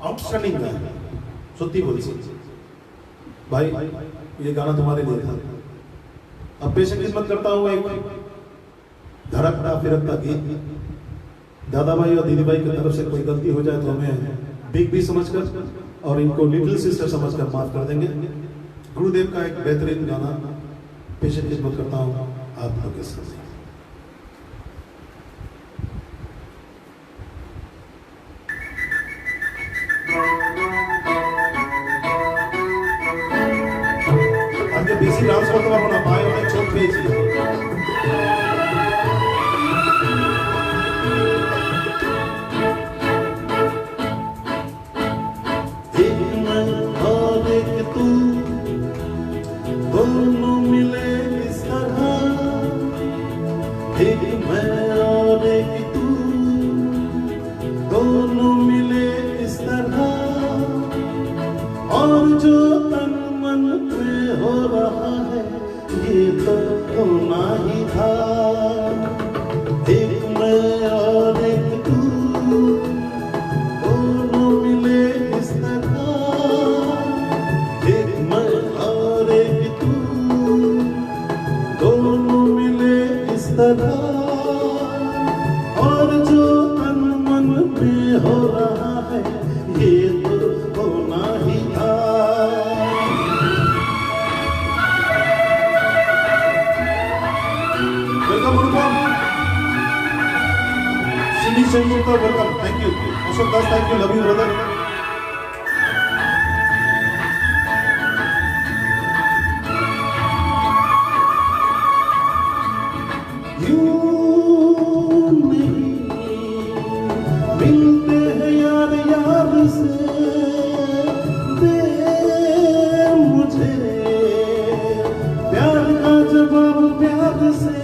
आउटस्टैंडिंग गाना, सत्य बोलছি भाई ये गाना तुम्हारे लिए था। अब पेश खिदमत करता हूँ एक धड़कता फिरकता गीत। दादा भाई और दीदी भाई की तरफ से कोई गलती हो जाए तो हमें बिग भी समझकर और इनको लिटिल सिस्टर समझकर माफ कर देंगे। गुरुदेव का एक बेहतरीन गाना पेश खिदमत करता हूँ आप लोग के सामने। मैं और एक तू दोनों मिले इस तरह और जो तन मन पे हो रहा है ये तो होना ही था एक मैं और एक तू दोनों मिले इस तरह एक मैं और एक तू दोनों मिले इस तरह और जो तन मन में हो रहा है ये तो होना ही था वेलकम अनुपम सिनी Sanjukta welcome thank you Ashok Das thank you love you brother मिलते हैं यार यार से दे मुझे प्यार का जवाब प्यार से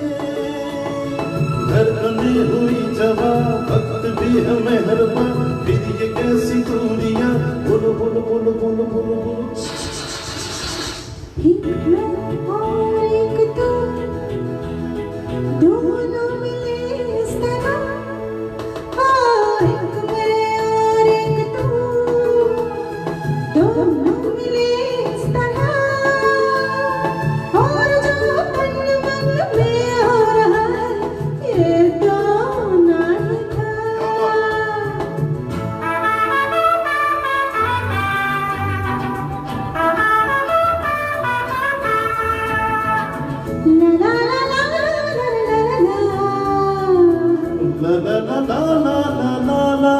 धड़कने हुई जवाब वक्त भी है मेहरबान फिर ये कैसी दूरियां बोलो बोलो बोलो बोलो बोलो बोलो एक मैं और एक तू दोनों मिले इस तरह एक मैं और एक तू दोनों मिले इस तरह और जो मन मन में हो रहा है ये तो होना ही था ला ला ला ला ला ला ला ला ला ला ला ला ला ला ला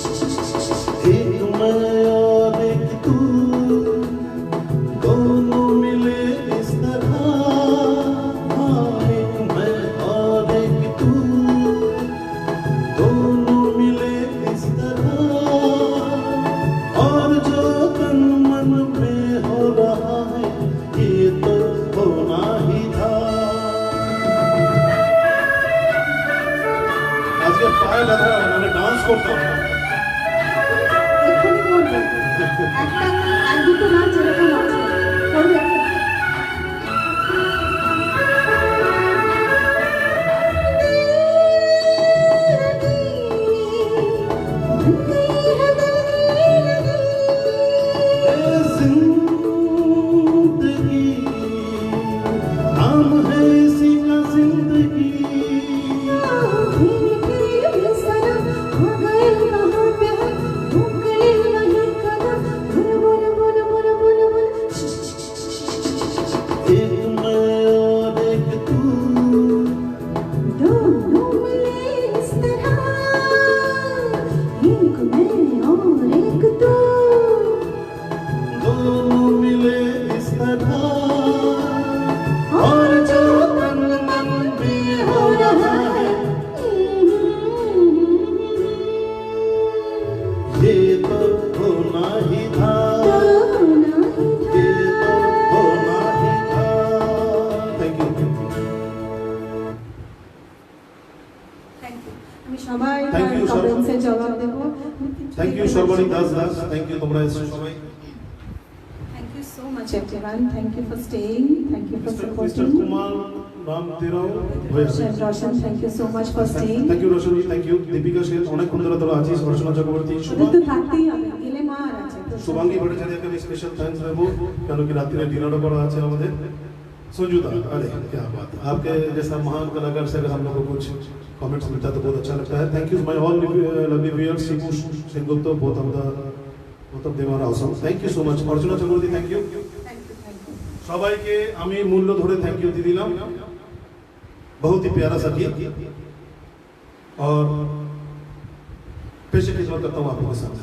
एक मैं और एक तू दोनों मिले इस तरह एक मैं और एक तू दोनों मिले इस तरह और जो तन मन में हो रहा है ये तो होना ही था आज के पाए लग रहा है मैंने डांस करता हूँ এক্ষুনি করবো একটা এক দুটো নাচ যেরকম আছে করবে जिंदगी नाम है इसी का जिंदगी एक मैं और एक तू दोनों मिले इस तरह एक मैं और एक तू दोनों मिले इस तरह और जो तन मन में हो रहा है ये तो होना ही था ये तो होना ही था थैंक यू থ্যাংক ইউ আমি সবাই Thank you, সবাই। কমেন্টসে জবাব দেব thank you Sarbani Das Das thank you তোমরা এসে সবাই thank you so much everyone thank you for staying thank you for mister supporting Kumar नाम तेरा Roshan thank you so much for staying thank you Roshan thank you Deepika Sen অনেকক্ষণ ধরে তোরা আছিস রচনা চক্রবর্তী ওদের তো থাকতেই হবে গেলে মা আর আছে তো শুভাঙ্গী ভট্টাচার্যকে স্পেশাল থ্যাঙ্কস দেবো কেন কি রাত্রে ডিনারও করা আছে আমাদের संजुदा, अरे क्या बात है, आपके जैसा महान कलाकार से अगर हम लोग को कुछ कमेंट्स मिलता है तो बहुत अच्छा लगता है। Thank you my all lovely viewers, Shibu Sengupta, both of them are awesome. Thank you so much. Archana Chakraborty, thank you. সবাইকে আমি মূল্য ধরে থ্যাংক ইউ দিয়ে দিলাম। बहुत ही प्यारा सा गीत और पेश खिदमत करता हूँ आपके साथ।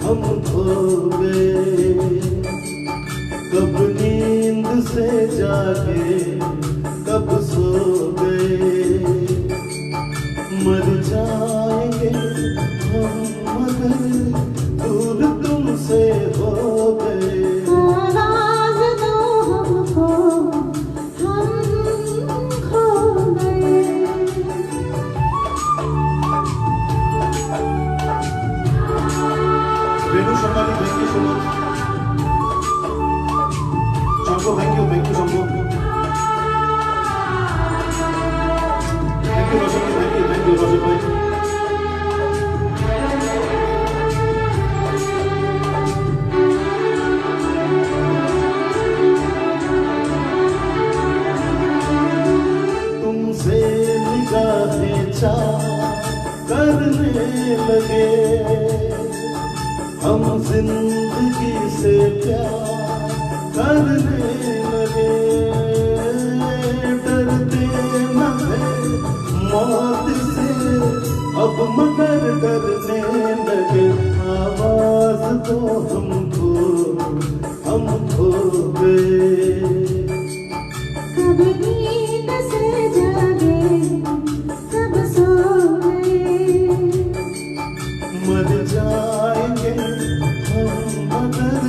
हम खो गए, कब नींद से जागे, कब सो गए, मर जाएंगे हम मगर दूर तुमसे हो गए। आवाज़ दो हमको, हम खो गए। Renu Sharmali, thank you so much. Shambhu, thank you Shambhu. Thank you Roshan भाई, थैंक यू रोशन भाई। तुमसे निगाहें चाह करने लगे, हम जिंदगी से प्यार करने लगे, डरते न थे मौत से अब मगर डरने लगे। आवाज तो हमको, हम खो गए, कब नींद से जागे, कब सो गए, मर जाएंगे हम मगर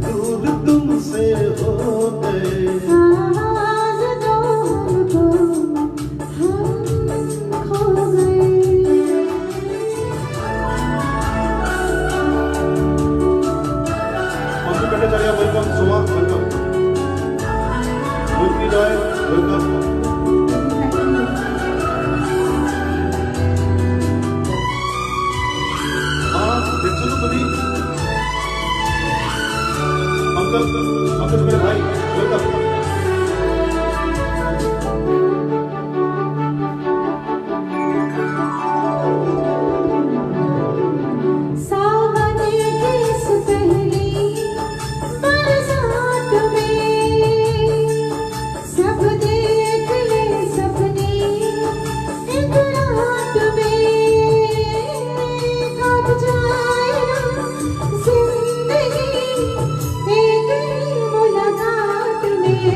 दूर तुमसे हो गए। आवाज़ दो हमको, हम खो गए। भट्टाचार्य, वेलकम। सुमा, वेलकम। मुक्ति रॉय, वेलकम। हाँ, देखो तो कभी अंकल मेरे भाई, वेलकम। सावन की इस पहली बरसात में सब देख ले सपने एक रात में, कब जाए जिंदगी एक ही मुलाकात में।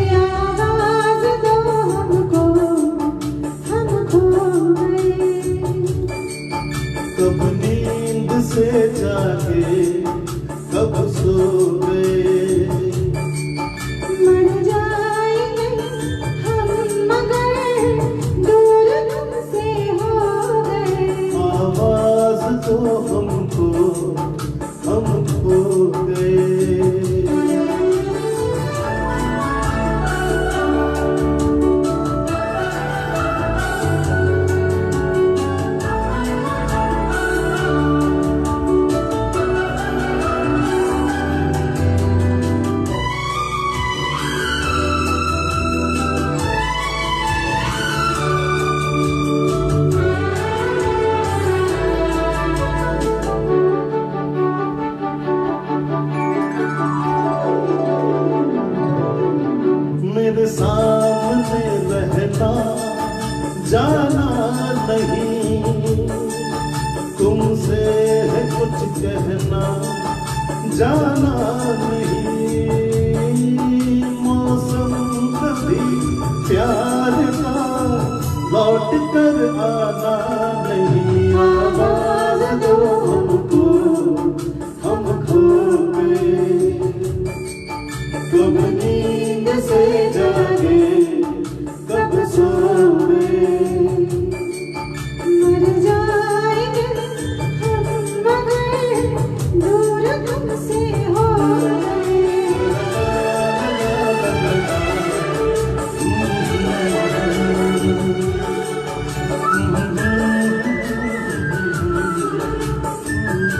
जाना नहीं मौसम कभी प्यार का लौट कर आना नहीं आवाज दो हमको हम खो गए कब नींद से जागे कब सोए मर जाएंगे हम मगर दूर तुमसे हो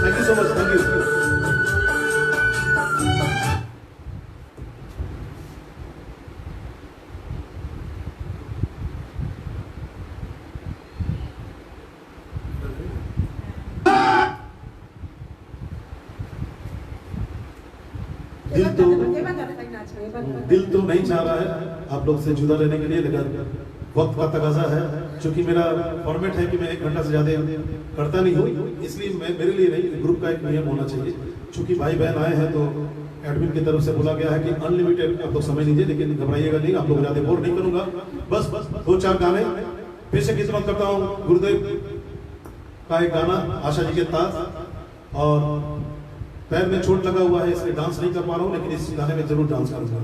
Thank you so much. Thank you. दिल तो नहीं चाह रहा है आप लोग से जुदा रहने के लिए, लेकिन वक्त का तकाजा है। चूंकि मेरा फॉर्मेट है कि मैं 1 घंटा से ज्यादा करता नहीं हूँ, इसलिए मैं मेरे लिए नहीं, ग्रुप का एक नियम होना चाहिए। चूंकि भाई बहन आए हैं तो एडमिन की तरफ से बोला गया है कि अनलिमिटेड आप लोग समय लीजिए, लेकिन घबराइएगा नहीं, आप लोग ज्यादा बोर नहीं करूंगा। बस 2-4 गाने फिर से खिदमत करता हूँ। गुरुदेव का एक गाना आशा जी के साथ, और पैर में चोट लगा हुआ है इसलिए डांस नहीं कर पा रहा हूँ, लेकिन इस गाने में जरूर डांस करूंगा।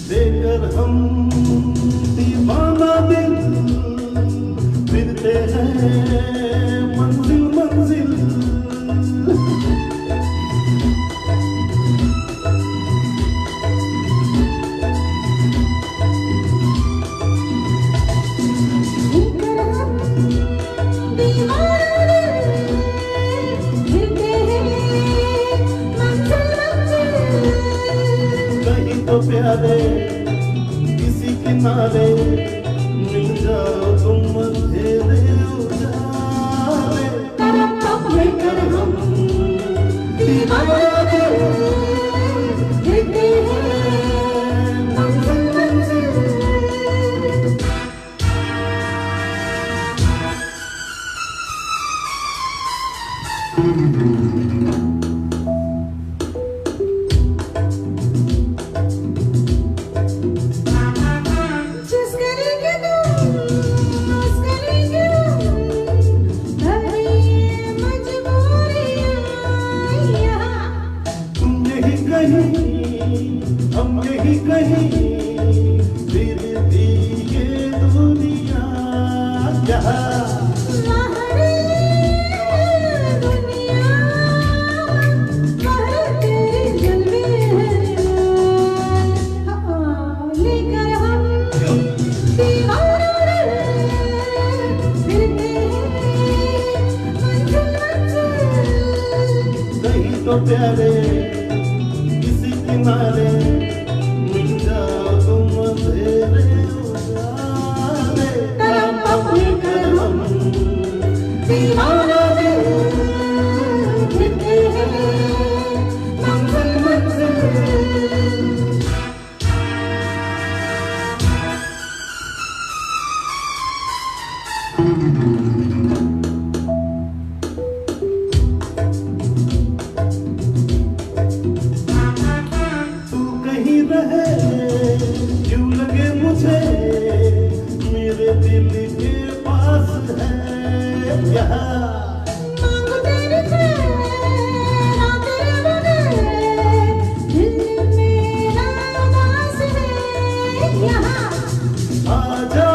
देकर हम दीवाना दिल फिरते हैं मंजिल मंजिल कहीं तो प्यारे किसी किनारे मिल जाओ तुम अंधेरे उजाले लेकर हम दीवाना दिल फिरते हैं मंजिल मंजिल जिस करेंगे तुम उस करेंगे हम भरी मजबूरियां यहाँ तुम यही कहीं हम यही कहीं फिर भी ये दुनिया यहाँ दुनिया बाहर तेरे जलवे हैं लेकर हम दीवाना फिरते हैं मंजिल मंजिल कहीं तो प्यारे किसी किनारे मिल जाओ तुम अंधेरे उजाले लेकर हम दीवाना दिल फिरते हैं मंजिल मंजिल तू कहीं रहे क्यों लगे मुझे मेरे दिल के पास है यहाँ मांगो तेरे तेरा तेरे बगैर दिल मेरा उदास है यहाँ आजा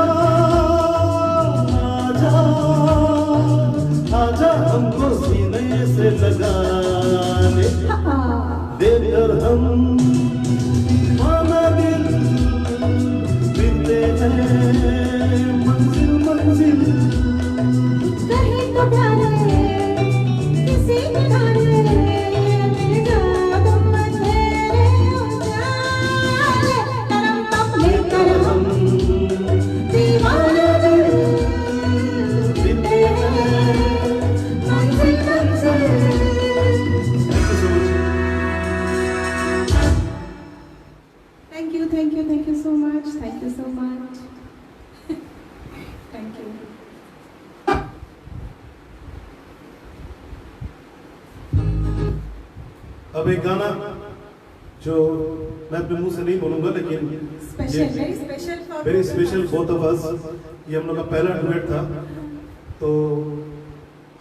आजा आजा हमको सीने से लगा ले देकर हम दीवाना दिल फिरते हैं मंजिल मंजिल कहीं तो प्यारे किसी किनारे मिल जाओ तुम अंधेरे उजाले लेकर हम दीवाना अब एक गाना जो मैं अपने मुंह से नहीं बोलूंगा, लेकिन very special both of us, ये हम लोग का पहला डुएट था। तो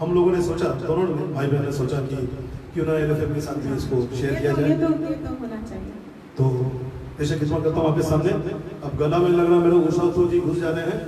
हम लोगों ने सोचा, दोनों भाई बहन ने सोचा कि क्यों ना LFM के साथ भी इसको शेयर किया जाए। ये तो होना चाहिए। तो ऐसे खिदमत करता हूँ आपके सामने। अब गला में लग रहा मेरा उषा तो जी घुस जा रहे हैं।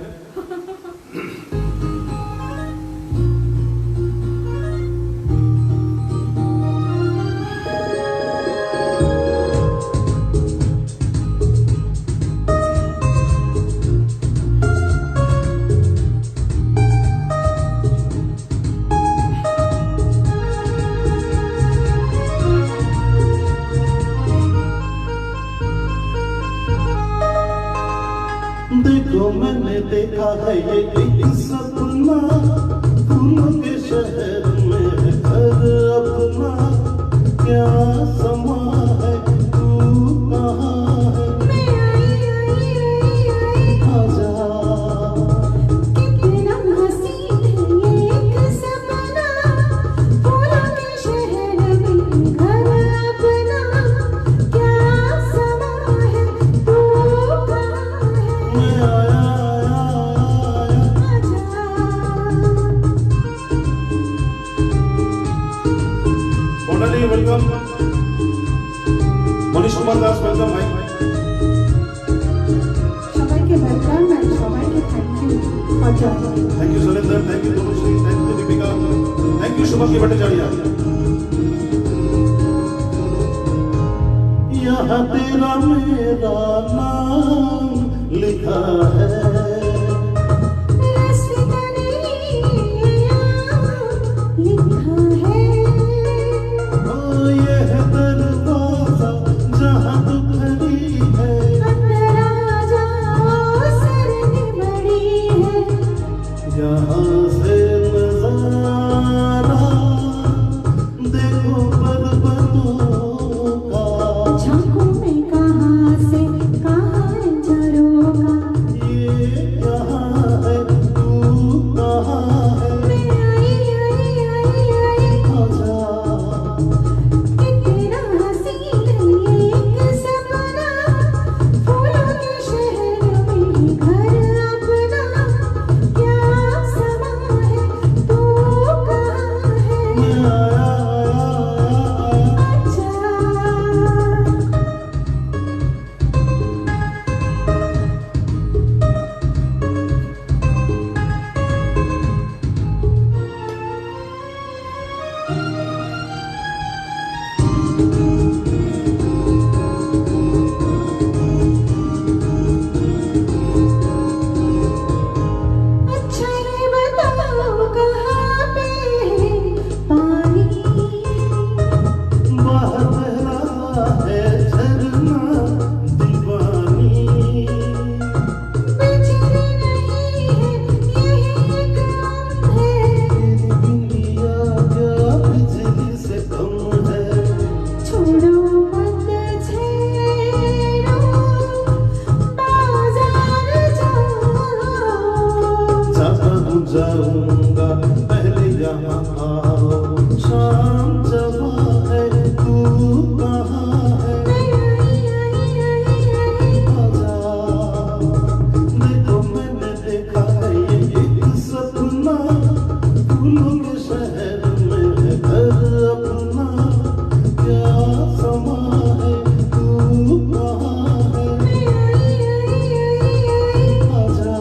देखो मैंने देखा है ये एक सपना, फूलों के शहर में है घर अपना, क्या समा है तू कहाँ है, मैं आई आजा कितना हसीन है ये एक सपना, फूलों के शहर में घर अपना, क्या समा है तू कहाँ है, मैं आया Totally welcome. Manish Kumar Das, welcome भाई। সবাইকে ওয়েলকাম এন্ড সবাইকে thank you for joining. Thank you Surendra, thank you Tanushree, thank you Deepika, thank you Shubham Bhattacharya. यहाँ तेरा मेरा नाम लिखा है, रास्ता लिखा है, ओ ये है दरवाजा जहाँ तू खड़ी है, अंदर आ जाओ सरदी बड़ी है, यहाँ से नजारा देखो पर्वतों का, झांकों में कहाँ से कहाँ चढ़ो का, ये यहाँ है तू कहाँ है, मैं आई आजा कितना हसीन है ये एक सपना, फूलों के शहर में घर अपना, क्या समा है तू कहाँ है, मैं आया अच्छा अच्छा ये बताओ कहाँ पे पानी, बाहर बह रहा है झरना दीवानी, बिजली नहीं है यही एक गम है, दुनिया क्या बिजली से कम है, छोड़ो मत छेड़ो बाजार जाओ, जाऊंगा पहले यहाँ आओ, शाम जब है तू कहाँ है, आजा देखो मैंने देखा है ये एक सपना, फूलों के शहर में है घर अपना, क्या समा है तू कहाँ है, आजा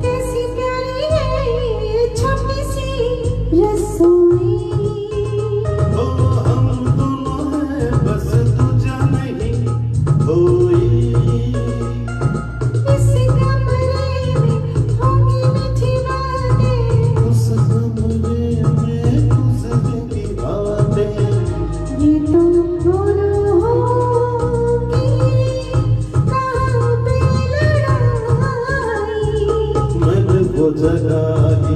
कैसी प्यारी है ये छोटी सी रसोई, ओ हम दोनों हैं बस तुझा नहीं कोई, इस कमरे में होंगी मीठी बातें, उस कमरे में गुजर की रातें, ये तो दोनों होंगी कहाँ पे लड़ाई, मैंने जगह ही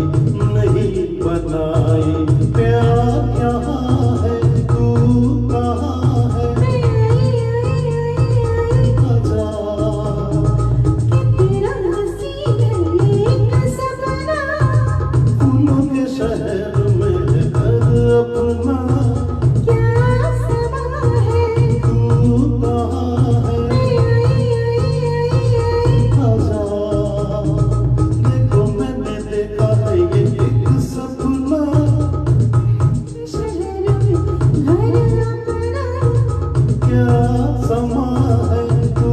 नहीं बनाई। प्यार यहाँ है, तू कहाँ है? आजा तेरा हसीन एक सपना, फूलों के शहर में घर अपना। क्या समा है? तू कहाँ है? आजा देखो मैंने देखा है ये एक सपना। शहर में घर अपना, क्या समा है, तू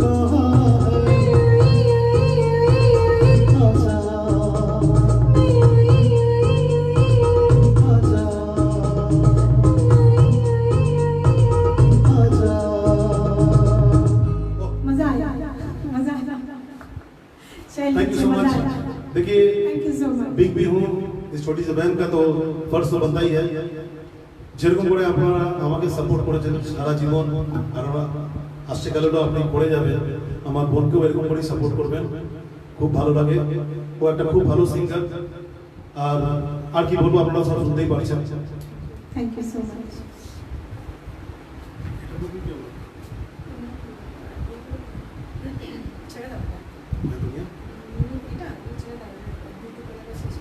कहाँ है? आजा आजा मजा आया, मजा आया। चलिए, थैंक यू सो मजा मच। आया। देखिए Thank you so much. Big भी हूँ, इस छोटी सी बहन का तो फर्ज तो बनता ही है। যেরকম করে আপনারা আমাকে সাপোর্ট করেছেন সারা জীবন, আর আসছে কালেও আপনি করে যাবেন, আমার বোনকেও এরকম করে সাপোর্ট করবেন, খুব ভালো লাগে। ও একটা খুব ভালো সিঙ্গার। আর কি বলবো, আপনারা সব শুনতেই পারছেন। Thank you so much. ছেড়ে দাও এটা ছেড়ে দাও দুটো করে শেষ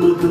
मुझ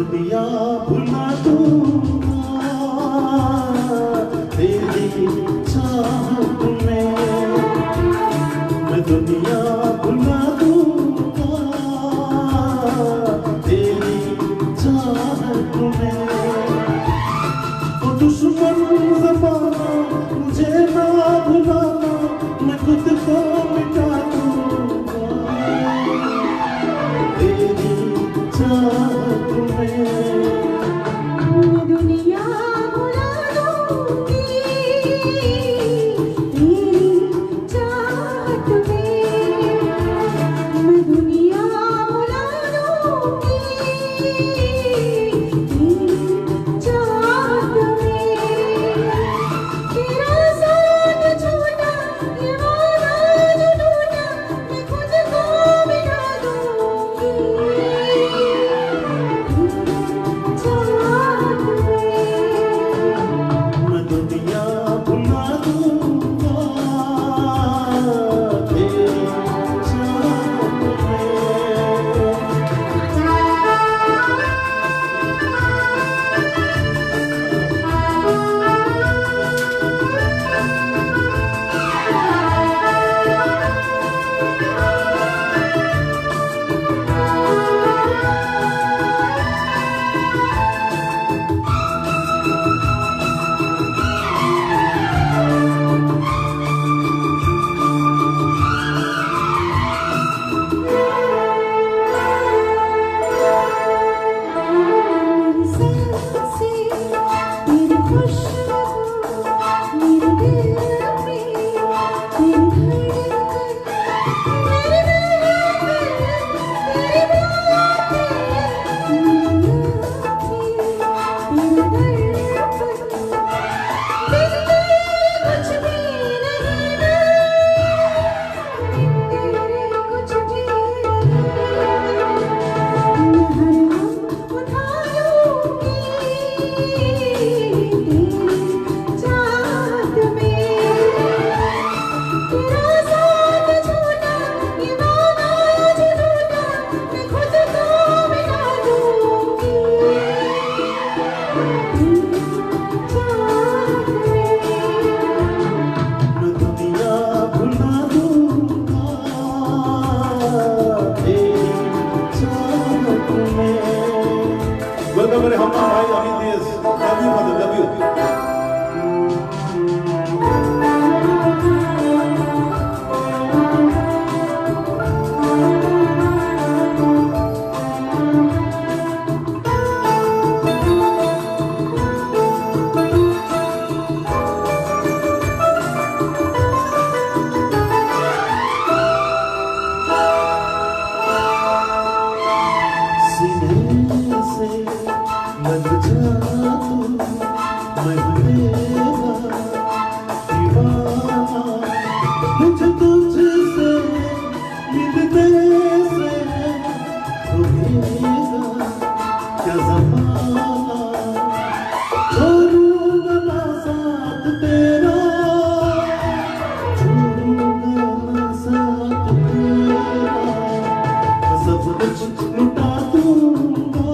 कुछ लुटा दूंगा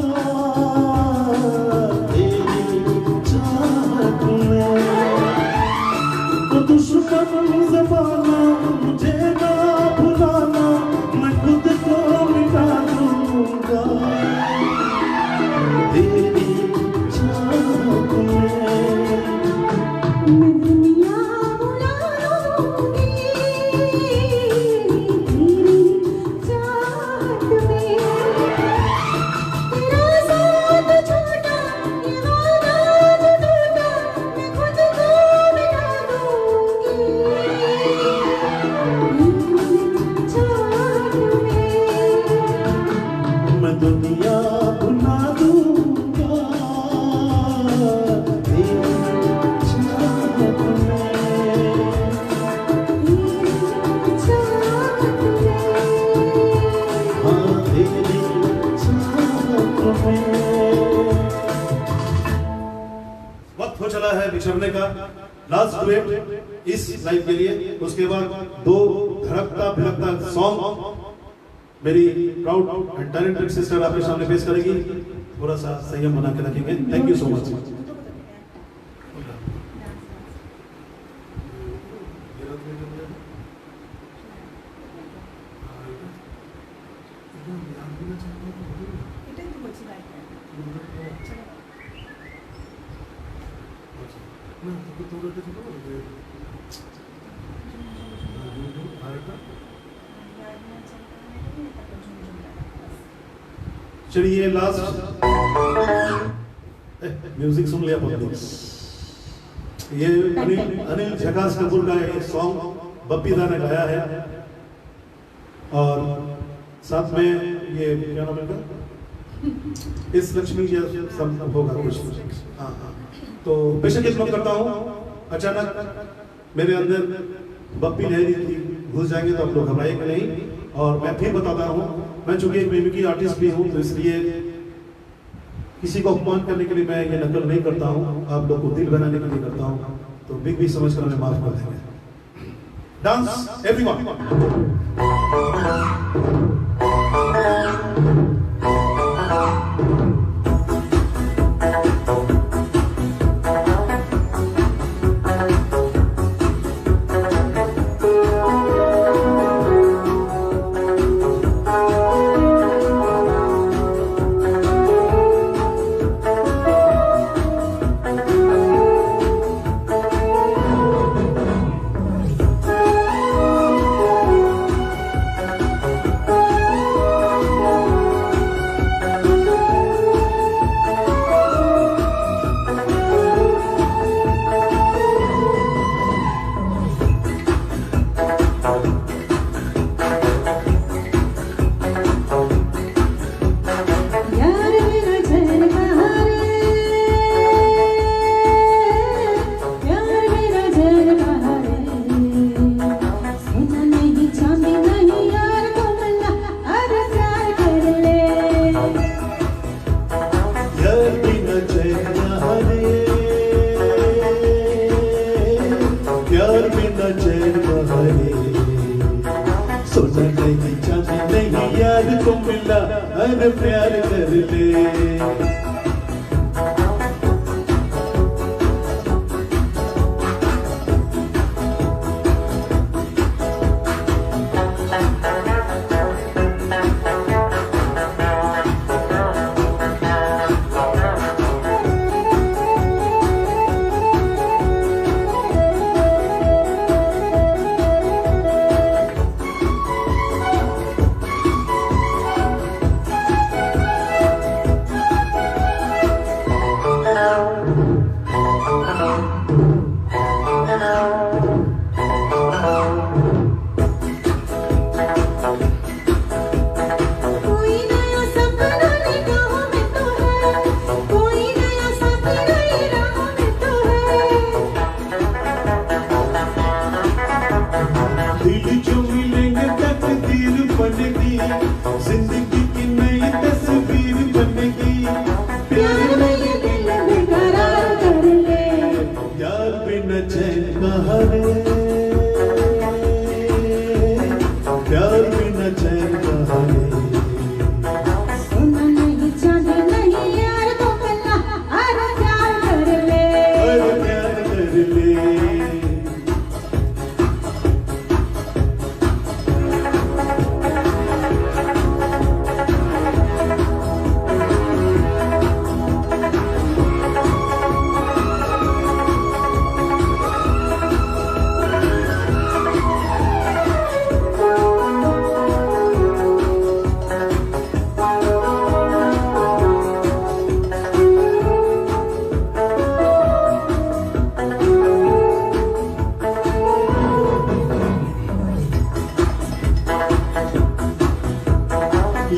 तेरी चाहत में। तो दुश्मन ज़माना मुझे ना भुलाना, मैं खुद को मिटा दूंगा तेरी चाहत में। मैं दुनिया बुला लूंगी तेरी चाहत में। तेरा साथ छोटा ये वादा जो टूटा, मैं खुद को मिटा दूंगी तेरी चाहत में। मैं दुनिया भुला दूंगा तेरी चाहत में। हाँ तेरी चाहत में। वक्त हो चला है बिछड़ने का। लास्ट डुएट इस लाइफ के लिए, उसके बाद 2 धड़कता भिड़कता सॉन्ग मेरी प्राउड एंड टैलेंटेड सिस्टर आपके सामने पेश करेगी। थोड़ा सा संयम बना के रखेंगे। Thank you so much. এটাই তো বলছি লাইফে चलिए लास्ट म्यूजिक सुन लिया पब्लिक। ये अनिल झकास कपूर का एक सॉन्ग बप्पी दा ने गाया है और साथ में ये क्या नाम है इनका? इस लक्ष्मी जी सब होगा कुछ। हाँ हाँ, तो बेशक एक बात करता हूँ, अचानक मेरे अंदर बप्पी लहरी थी, घुस जाएंगे तो आप लोग घबराएंगे नहीं। और मैं फिर बताता हूँ, मैं चूंकि एक मिमिक्री आर्टिस्ट भी हूँ, तो इसलिए किसी को अपमान करने के लिए मैं ये नकल नहीं करता हूँ, आप लोग को दिल बनाने के लिए करता हूँ। तो बिग भी समझ कर हमें माफ कर देंगे। Dance everyone. यार मेरा झर बहारे, यार मेरा झर बहारे, सोना नहीं चांदी नहीं यार को मिला, अरे प्यार कर ले। यार बिना चैन बहारे, यार बिना चैन बहारे, सोना नहीं चांदी नहीं यार को मिला, अरे प्यार कर ले।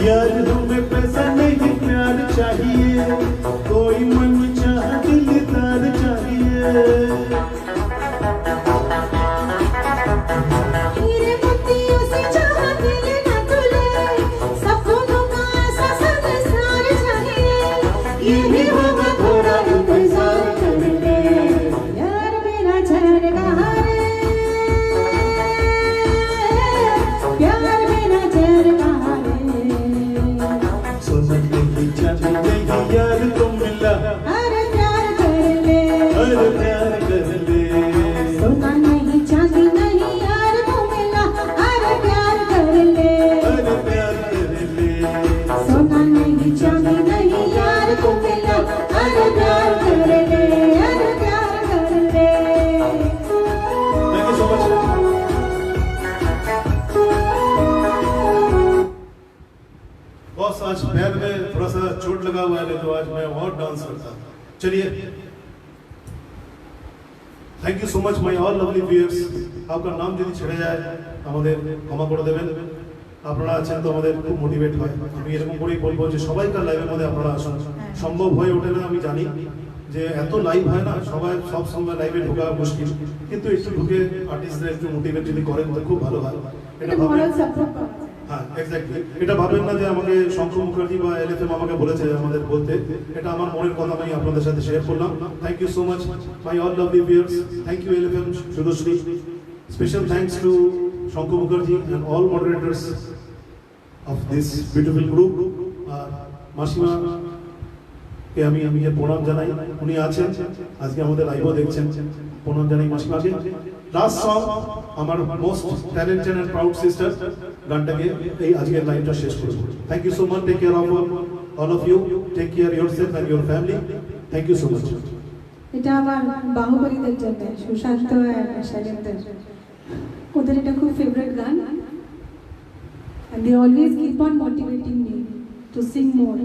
यार हमें पैसा नहीं प्यार चाहिए, कोई मन चाह दिलदार चाहिए। हीरे मोतियों से चाहा दिल न तुले, सपनों का ऐसा संसार चाहिए। ये भी होगा थोड़ा इंतजार कर ले, यार मेरा चैन कहाँ रे, प्यार मेरा चैन कहाँ रे। सोना नहीं चांदी नहीं यार को मिला, अरे प्यार कर ले, अरे प्यार कर ले। सोना नहीं चांदी नहीं यार को मिला, अरे प्यार कर ले, अरे प्यार कर ले। सोना नहीं चांदी नहीं यार को मिला, अरे प्यार कर ले, अरे प्यार कर ले। Thank you so much. Boss आज पैर में थोड़ा सा चोट लगा हुआ है, तो आज मैं और डांस करता। चलिए, thank you so much my all lovely viewers. আপনার নাম যদি ছেড়ে যায় আমাদের ক্ষমা করে দেবেন। আপনারা আছেন তো আমাদের খুব মোটিভেট হয়। আমি এরকম করেই বলবো যে সবাইকার লাইভের মধ্যে আপনারা আসুন। সম্ভব হয়ে ওঠে না আমি জানি, যে এত লাইভ হয় না, সবাই সব সময় লাইভে ঢোকা মুশকিল, কিন্তু একটু ঢুকে আর্টিস্টরা একটু মোটিভেট যদি করেন তো খুব ভালো হয়। এটা ভাবেন, moral support পাওয়া যায়। হ্যাঁ এক্স্যাক্টলি, এটা ভাবেন না যে আমাকে শঙ্কর মুখার্জি বা এলএফএম আমাকে বলেছে আমাদের বলতে। এটা আমার মনের কথা আমি আপনাদের সাথে শেয়ার করলাম। Thank you so much my all lovely viewers. Thank you LFM Shubhashree. Special thanks to Shankar Mukherjee and all moderators of this beautiful group। মাসিমা কে আমি প্রণাম জানাই, উনি আছেন আজকে আমাদের লাইভও দেখছেন। প্রণাম জানাই মাসিমাকে। লাস্ট সং আমার most talented and proud sister গানটাকে এই আজকের লাইভটা শেষ করব। Thank you so much. Take care of all of you, take care yourself and your family. Thank you so much. এটা আমার বাহুবলীদের জন্য, সুশান্ত আর শৈলেন্দ্র, ওদের এটা খুব ফেভারিট গান। and they always keep on motivating me to sing more.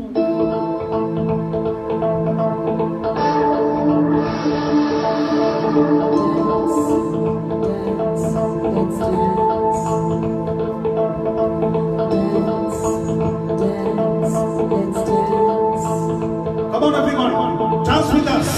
Come on everyone, dance with us.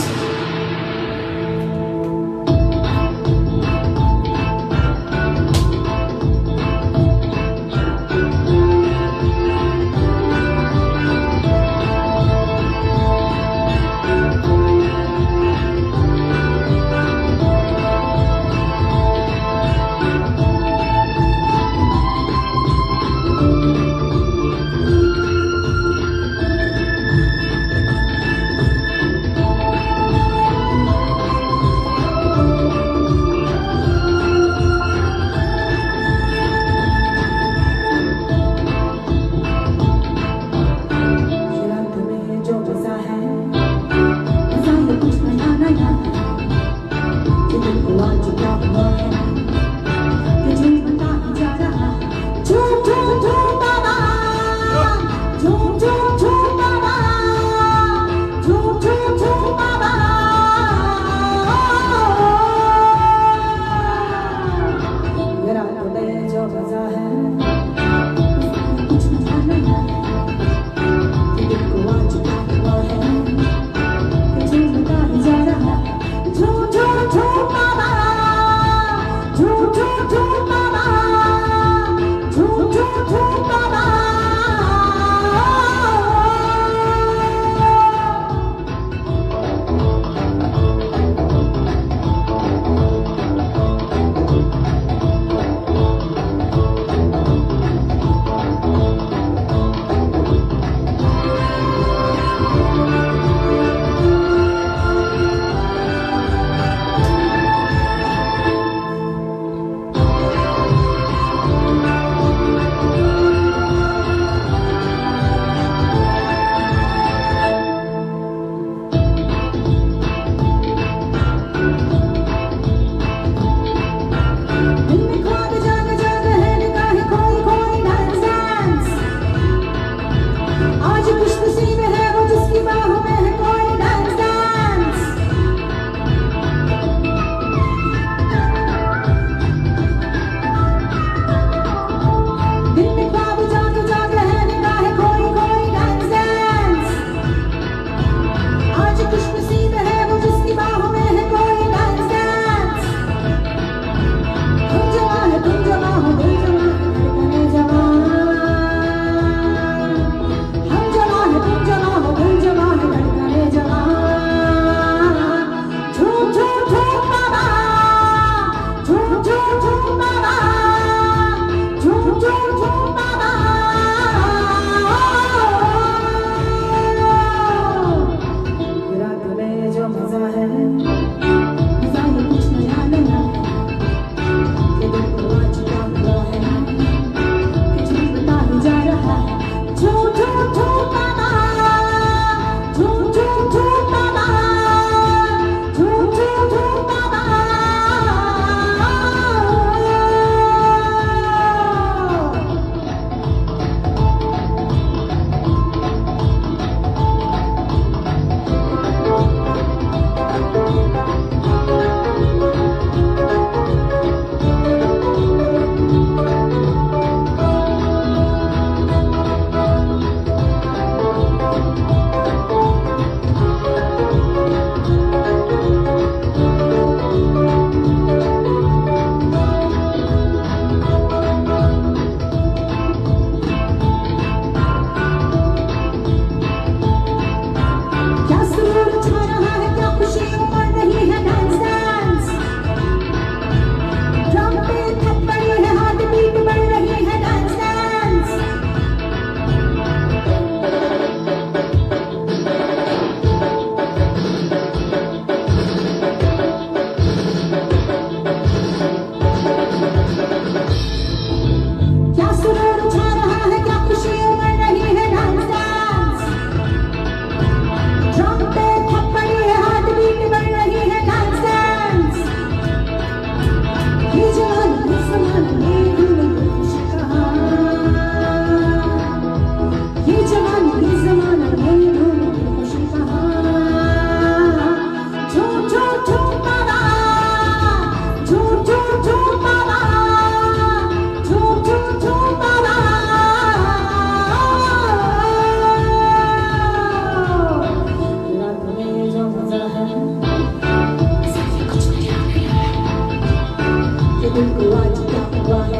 क्या हुआ है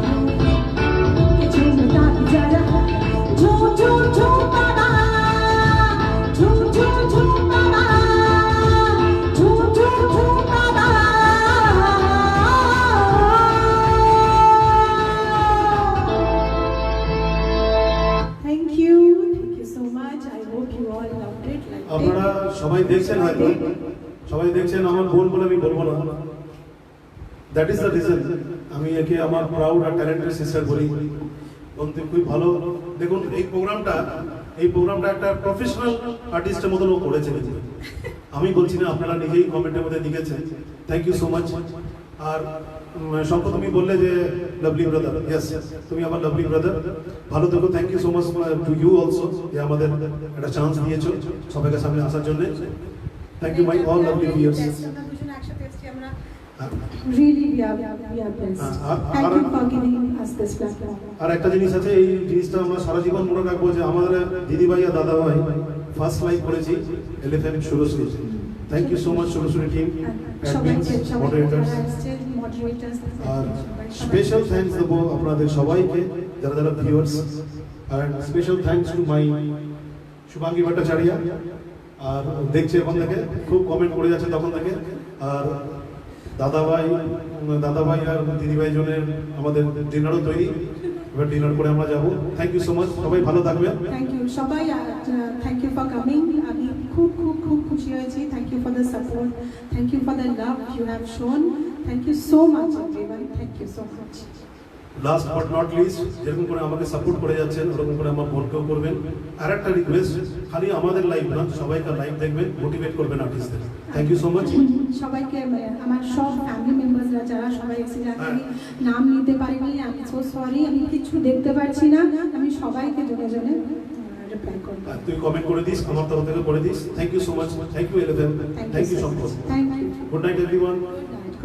कि झूमता भी जा रहा झूम झूम झूम बाबा झूम झूम झूम बाबा झूम झूम झूम बाबा Thank you so much. I hope you all loved it. আপনারা সবাই দেখছেন হয়তো, সবাই দেখছেন, আমার বোন বলে আমি বলবো না। দ্যাট ইজ দ্য রিজন আমি একে আমার প্রাউড আর ট্যালেন্টেড সিস্টার বলি। বলতে খুব ভালো। দেখুন এই প্রোগ্রামটা একটা প্রফেশনাল আর্টিস্টের মতন ও করেছে। আমি বলছি না, আপনারা নিজেই কমেন্টের মধ্যে লিখেছেন। Thank you so much. আর শঙ্কর তুমি বললে যে লাভলি ব্রাদার, ইয়েস তুমি আমার লাভলি ব্রাদার, ভালো থেকো। Thank you so much to you also যে আমাদের একটা চান্স দিয়েছো সবাইকে সামনে আসার জন্য। Thank you my all lovely viewers. আমরা দুজন একসাথে এসেছি আমরা। Really, we are blessed. Thank you for giving us this platform. আর একটা জিনিস আছে, এই জিনিসটা আমরা সারা জীবন মনে রাখবো যে আমাদের দিদিভাই আর দাদাভাই ফার্স্ট লাইভ করেছি LFM Surashree. Thank you so much Surashree team, moderators. আর স্পেশাল থ্যাঙ্কস দেবো আপনাদের সবাইকে যারা যারা ভিউয়ার্স। আর special thanks to my Shubhangi Bhattacharya. আর দেখছে এখন থেকে, খুব কমেন্ট করে যাচ্ছে তখন থেকে। আর দাদাভাই আর দিদিভাই জনের আমাদের ডিনারও তৈরি, এবার ডিনার করে আমরা যাবো। থ্যাংক ইউ সো মাচ, সবাই ভালো থাকবেন। Thank you, সবাই। Thank you for coming. আমি খুব খুব খুব খুশি হয়েছি। Thank you for the support. Thank you for the love you have shown. Thank you so much everyone. Thank you so much. Last but not list, যেরকম করে আমাকে সাপোর্ট করে যাচ্ছেন ওরকম করে আমার বোনকেও করবেন। আর একটা রিকোয়েস্ট, খালি আমাদের লাইভ না, সবাইকার লাইভ দেখবেন, মোটিভেট করবেন আর্টিস্টদের। Thank you so much. সবাইকে আমার সব ফ্যামিলি মেম্বারসরা যারা সবাই এসে যাচ্ছে, আমি নাম নিতে পারিনি, আমি সো সরি, আমি কিছু দেখতে পাচ্ছি না, আমি সবাইকে জনে জনে রিপ্লাই করব। তুই কমেন্ট করে দিস, আমার তরফ থেকে করে দিস। Thank you so much. Thank you LFM. Thank you so much. Thank you. Good night everyone.